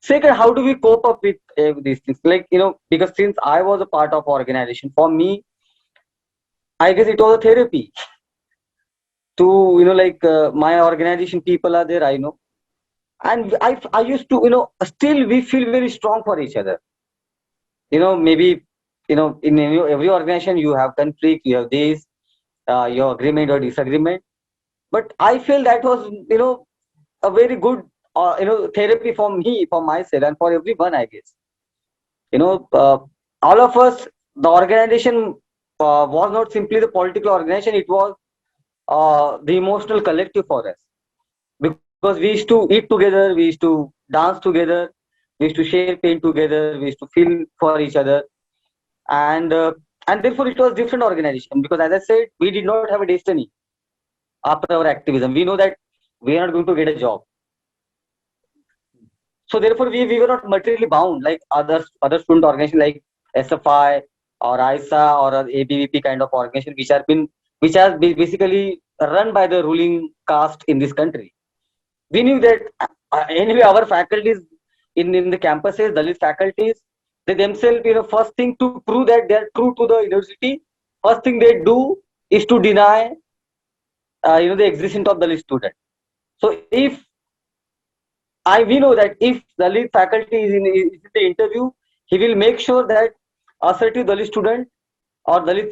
Second, how do we cope up with these things? Like, because since I was a part of organization, for me, I guess it was a therapy to, my organization people are there, I know. And I used to, still we feel very strong for each other. Maybe, in every organization you have conflict, you have this, your agreement or disagreement. But I feel that was, a very good, therapy for me, for myself, and for everyone, I guess. All of us, the organization was not simply the political organization, it was the emotional collective for us. Because we used to eat together, we used to dance together, we used to share pain together, we used to feel for each other. And therefore it was different organization, because as I said, we did not have a destiny after our activism. We know that we are not going to get a job. So therefore we were not materially bound like other student organizations like SFI or ISA or ABVP kind of organization, which has been basically run by the ruling caste in this country. We knew that anyway our faculties in the campuses, Dalit faculties, they themselves, first thing to prove that they are true to the university, first thing they do is to deny, the existence of Dalit student. So we know that if Dalit faculty is in the interview, he will make sure that assertive Dalit student or Dalit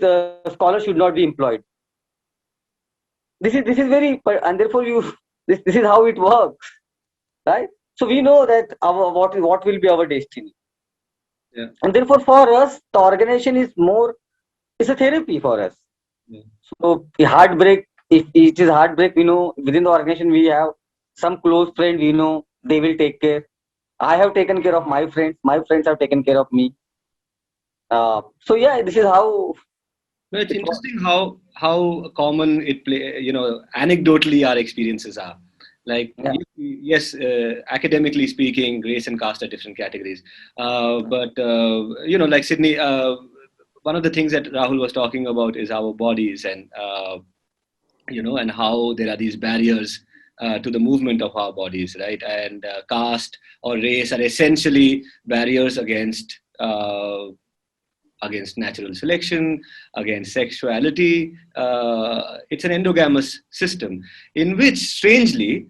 scholar should not be employed. This is very, and therefore this is how it works, right? So we know that what will be our destiny. Yeah. And therefore for us, the organization is a therapy for us. Yeah. So the heartbreak, if it is heartbreak, we know within the organization we have some close friend, we know they will take care. I have taken care of my friends have taken care of me. So yeah, this is how. No, it's interesting how common it anecdotally our experiences are. Like, Yeah. yes, academically speaking, race and caste are different categories. But like Sydney, one of the things that Rahul was talking about is our bodies and, and how there are these barriers to the movement of our bodies, right? And caste or race are essentially barriers against natural selection, against sexuality. It's an endogamous system in which, strangely,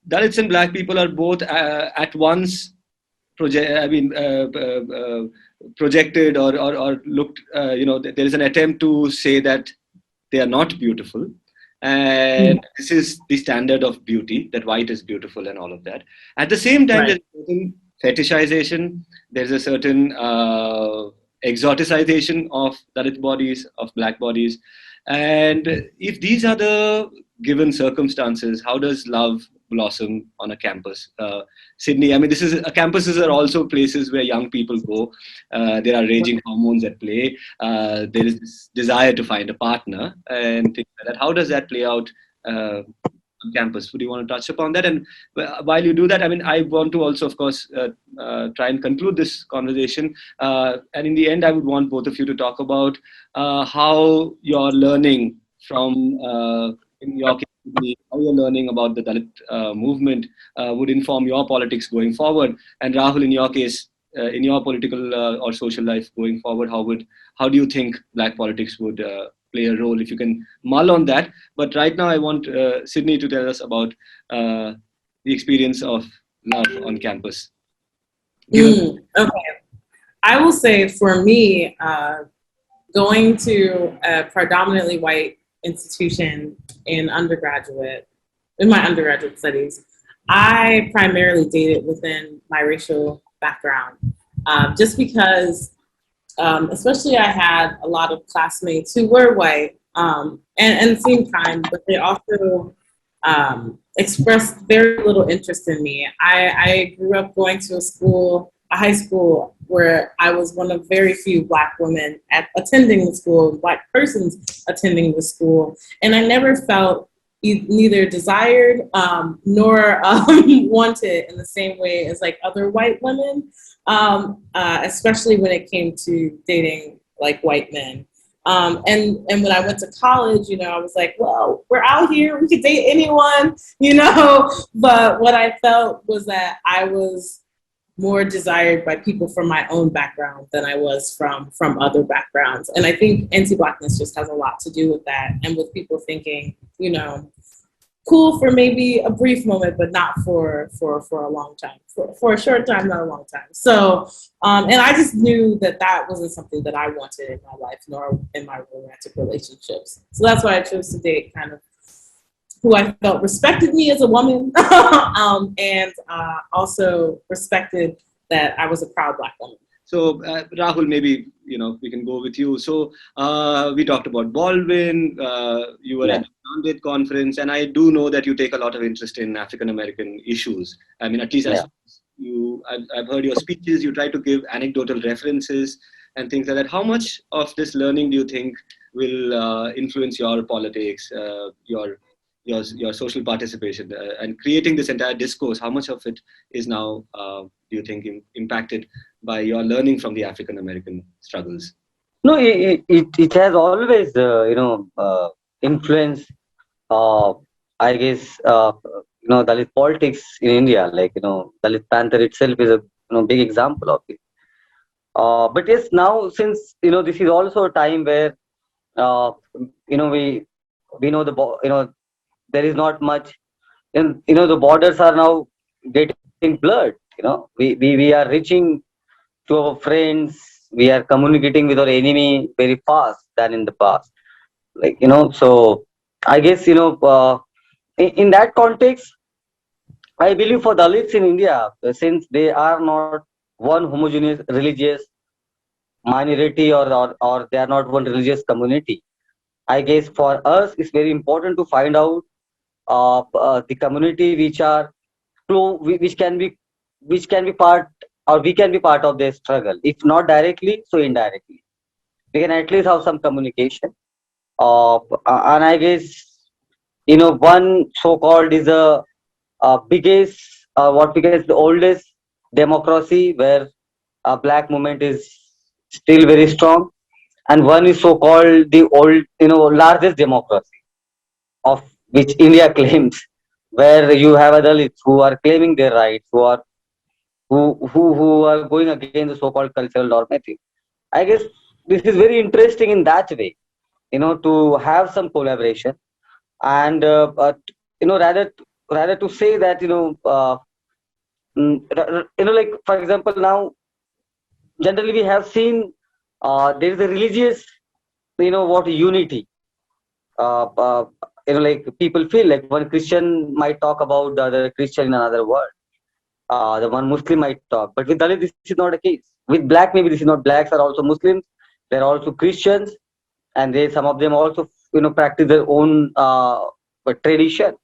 Dalits and Black people are both at once projected or looked. There is an attempt to say that they are not beautiful, and this is the standard of beauty, that white is beautiful and all of that. At the same time, Right. there's fetishization. There's a certain exoticization of Dalit bodies, of black bodies. And if these are the given circumstances, how does love blossom on a campus? Sydney, I mean, campuses are also places where young people go. There are raging hormones at play. There is this desire to find a partner and things like that. How does that play out on campus? Would you want to touch upon that? And while you do that, I mean, I want to also, of course, try and conclude this conversation. And in the end, I would want both of you to talk about how you're learning from, in your case, how you're learning about the Dalit movement would inform your politics going forward. And Rahul, in your case, in your political or social life going forward, how do you think black politics would play a role? If you can mull on that. But right now, I want Sydney to tell us about the experience of love on campus. Okay. I will say for me, going to a predominantly white institution in my undergraduate studies, I primarily dated within my racial background, just because, especially I had a lot of classmates who were white and seemed kind, but they also expressed very little interest in me. I grew up going to a high school where I was one of very few black women attending the school, black persons attending the school, and I never felt neither desired nor wanted in the same way as like other white women, especially when it came to dating like white men. And when I went to college, I was like, well, we're out here, we could date anyone, but what I felt was that I was more desired by people from my own background than I was from other backgrounds. And I think anti-Blackness just has a lot to do with that, and with people thinking, cool for maybe a brief moment, but not for a long time, for a short time, not a long time. So, and I just knew that wasn't something that I wanted in my life, nor in my romantic relationships. So that's why I chose to date kind of who I felt respected me as a woman, and also respected that I was a proud black woman. So Rahul, maybe we can go with you. So we talked about Baldwin. You were at the Mandate conference, and I do know that you take a lot of interest in African American issues. I mean, at least I've heard your speeches. You try to give anecdotal references and things like that. How much of this learning do you think will influence your politics, your social participation, and creating this entire discourse? How much of it is now, do you think, impacted by your learning from the African American struggles? No, it has always influenced. I guess Dalit politics in India. Like Dalit Panther itself is a big example of it. But yes, now since this is also a time where we know there is not much, and the borders are now getting blurred. We are reaching to our friends, we are communicating with our enemy very fast than in the past. So I guess in that context, I believe for Dalits in India, since they are not one homogeneous religious minority or they are not one religious community, I guess for us it's very important to find out the community which can be part, or we can be part of their struggle, if not directly, so indirectly. We can at least have some communication. And I guess one so-called is a biggest, what we guess the oldest democracy where a black movement is still very strong, and one is so-called the old, largest democracy of which India claims, where you have Dalits who are claiming their rights, who are going against the so-called cultural normative. I guess this is very interesting in that way, to have some collaboration, and rather to say that like for example, now generally we have seen there is a religious unity. Like people feel like one Christian might talk about the other Christian in another word. the one Muslim might talk. But with Dalit, this is not a case. With black, maybe this is not. Blacks are also Muslims. They're also Christians, and some of them also practice their own tradition.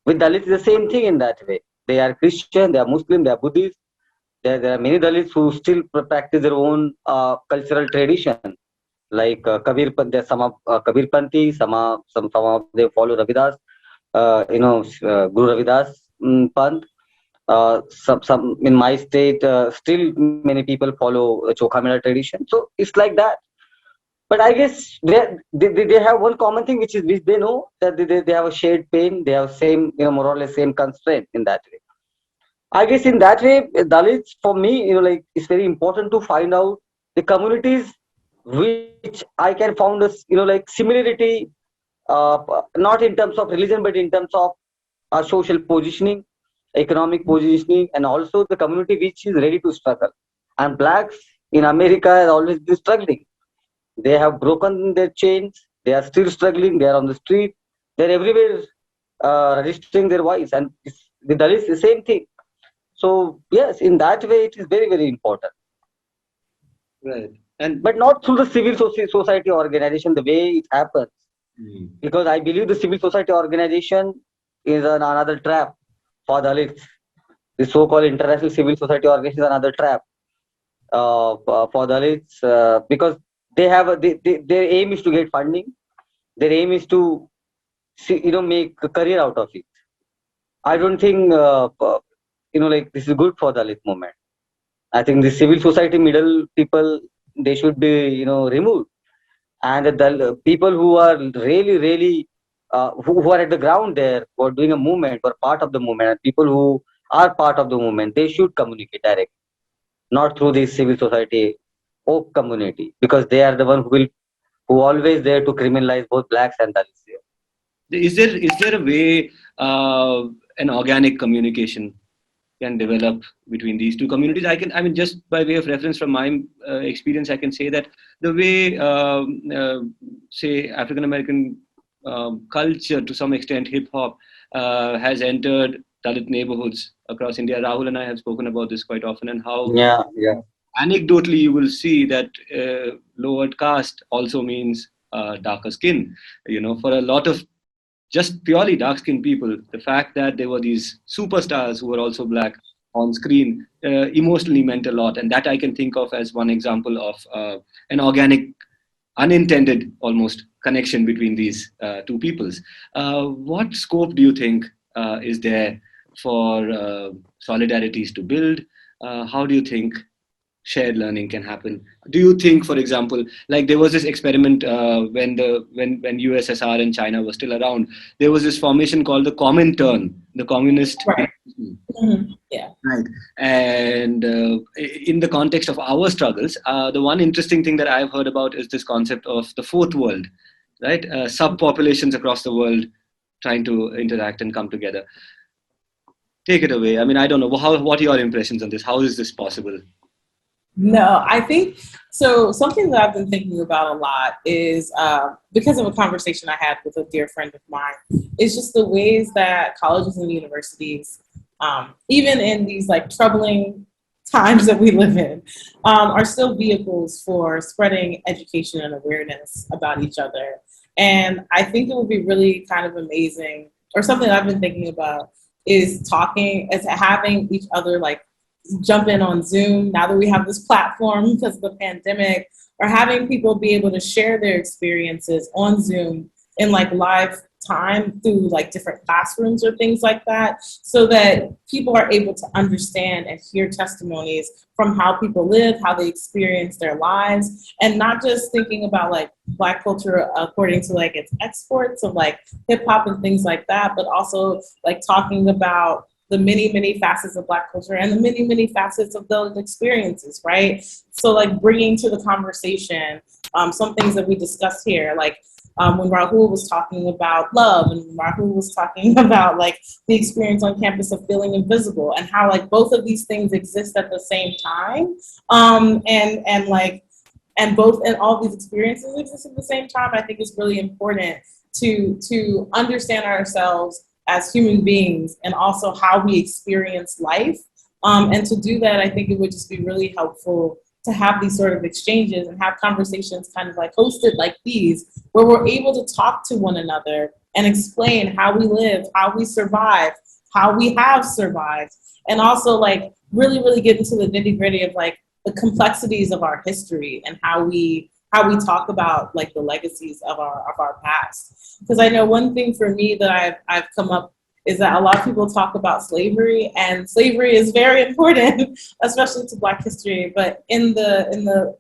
With Dalits, the same thing in that way. They are Christian, they are Muslim, they are Buddhist. There are many Dalits who still practice their own cultural tradition. Like Kabir, there's some of Kabir Panthi, some of them follow Ravidas, Guru Ravidas Panth. Some in my state, still many people follow Chokha Mela tradition. So it's like that. But I guess they have one common thing, which they know that they have a shared pain. They have same, more or less same constraint in that way. I guess in that way, Dalits for me, like it's very important to find out the communities which I can found as, like similarity, not in terms of religion, but in terms of social positioning, economic positioning, and also the community which is ready to struggle. And blacks in America have always been struggling. They have broken their chains. They are still struggling. They are on the street. They're everywhere registering their voice. And the Dalits, the same thing. So, yes, in that way, it is very, very important. Right. But not through the civil society organization, the way it happens. Because I believe the civil society organization is another trap for Dalits. The so-called international civil society organization is another trap for Dalits because they have their aim is to get funding. Their aim is to make a career out of it. I don't think like this is good for Dalit movement. I think the civil society middle people, they should be removed, and the people who are really who are at the ground there, who are doing a movement, or part of the movement, and people who are part of the movement, they should communicate directly, not through the civil society or community, because they are the one who always there to criminalize both blacks and Dalits here. Is there a way an organic communication can develop between these two communities? Just by way of reference from my experience, I can say that the way, say, African American culture, to some extent, hip hop has entered Dalit neighborhoods across India. Rahul and I have spoken about this quite often, and how anecdotally you will see that lowered caste also means darker skin. For a lot of just purely dark-skinned people, the fact that there were these superstars who were also black on screen emotionally meant a lot. And that I can think of as one example of an organic, unintended almost connection between these two peoples. What scope do you think is there for solidarities to build? How do you think shared learning can happen? Do you think, for example, like there was this experiment when USSR and China were still around, there was this formation called the Comintern, the communist. Right. Mm-hmm. Yeah. Right. And in the context of our struggles, the one interesting thing that I've heard about is this concept of the fourth world, right? Subpopulations across the world trying to interact and come together. Take it away. I don't know. What are your impressions on this? How is this possible? No, I think so. Something that I've been thinking about a lot is because of a conversation I had with a dear friend of mine, is just the ways that colleges and universities, even in these like troubling times that we live in, are still vehicles for spreading education and awareness about each other. And I think it would be really kind of amazing, or something that I've been thinking about, is having each other like jump in on Zoom now that we have this platform because of the pandemic, or having people be able to share their experiences on Zoom in like live time through like different classrooms or things like that, so that people are able to understand and hear testimonies from how people live, how they experience their lives, and not just thinking about like Black culture according to like its exports of like hip hop and things like that, but also like talking about the many, many facets of Black culture and the many, many facets of those experiences, right? So like bringing to the conversation some things that we discussed here, like when Rahul was talking about love, and Rahul was talking about like the experience on campus of feeling invisible, and how like both of these things exist at the same time, and all these experiences exist at the same time. I think it's really important to understand ourselves as human beings and also how we experience life And to do that, I think it would just be really helpful to have these sort of exchanges and have conversations kind of like hosted like these, where we're able to talk to one another and explain how we live, how we survive, how we have survived, and also like really, really get into the nitty gritty of like the complexities of our history and how we talk about like the legacies of our past. Because I know one thing for me that I've come up is that a lot of people talk about slavery, and slavery is very important, especially to Black history. But in the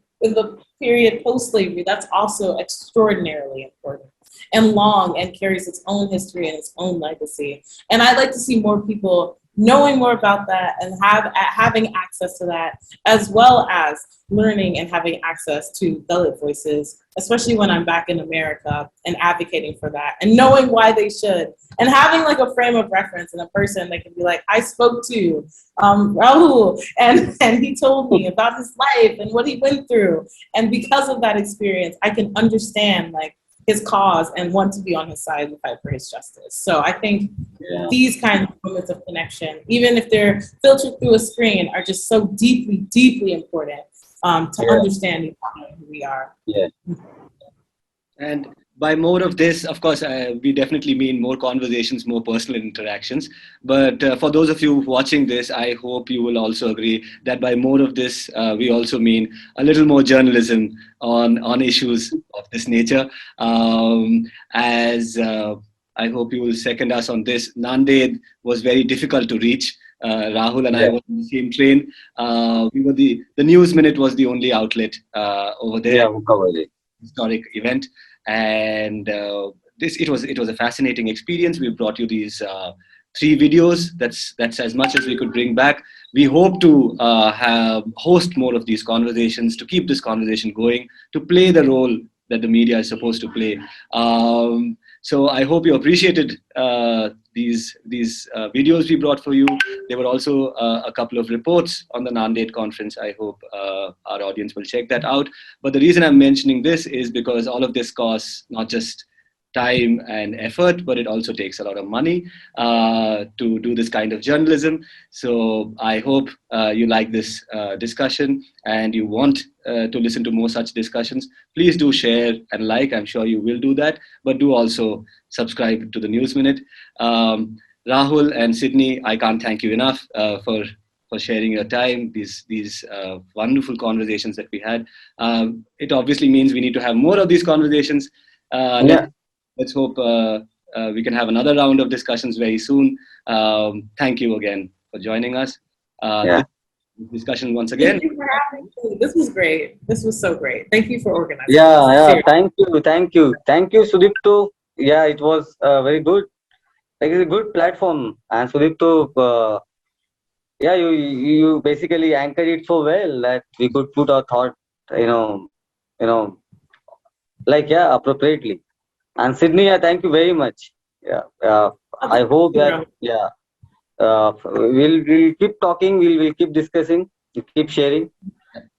period post-slavery, that's also extraordinarily important and long and carries its own history and its own legacy. And I'd like to see more people knowing more about that and having access to that, as well as learning and having access to Dalit voices, especially when I'm back in America, and advocating for that and knowing why they should, and having like a frame of reference and a person that can be like, I spoke to Rahul and he told me about his life and what he went through. And because of that experience, I can understand like his cause and want to be on his side and fight for his justice. So I think these kinds of moments of connection, even if they're filtered through a screen, are just so deeply, deeply important to understanding who we are. Yeah. And by more of this, of course, we definitely mean more conversations, more personal interactions. But for those of you watching this, I hope you will also agree that by more of this, we also mean a little more journalism on issues of this nature. As I hope you will second us on this. Nanded was very difficult to reach. Rahul and I were on the same train. We were the News Minute was the only outlet over there. Yeah, we covered it. Historic event, and it was a fascinating experience. We brought you these 3 videos. That's as much as we could bring back. We hope to host more of these conversations, to keep this conversation going, to play the role that the media is supposed to play. So I hope you appreciated these videos we brought for you. There were also a couple of reports on the Nanded conference. I hope our audience will check that out. But the reason I'm mentioning this is because all of this costs not just time and effort, but it also takes a lot of money to do this kind of journalism. So I hope you like this discussion and you want to listen to more such discussions. Please do share and like. I'm sure you will do that, but do also subscribe to the News Minute. Rahul and Sydney, I can't thank you enough for sharing your time, these wonderful conversations that we had. It obviously means we need to have more of these conversations. Let's hope we can have another round of discussions very soon. Thank you again for joining us. This discussion once again. Thank you for having me. This was great. This was so great. Thank you for organizing. Thank you, Sudipto. Yeah, it was very good. Like, it's a good platform, and Sudipto, you basically anchored it so well that we could put our thought, appropriately. And Sydney, thank you very much. I hope that we'll keep talking, we'll keep discussing, we'll keep sharing,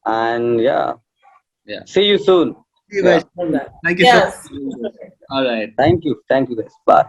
and see you soon. See you guys. Thank you so much. All right. Thank you guys. Bye.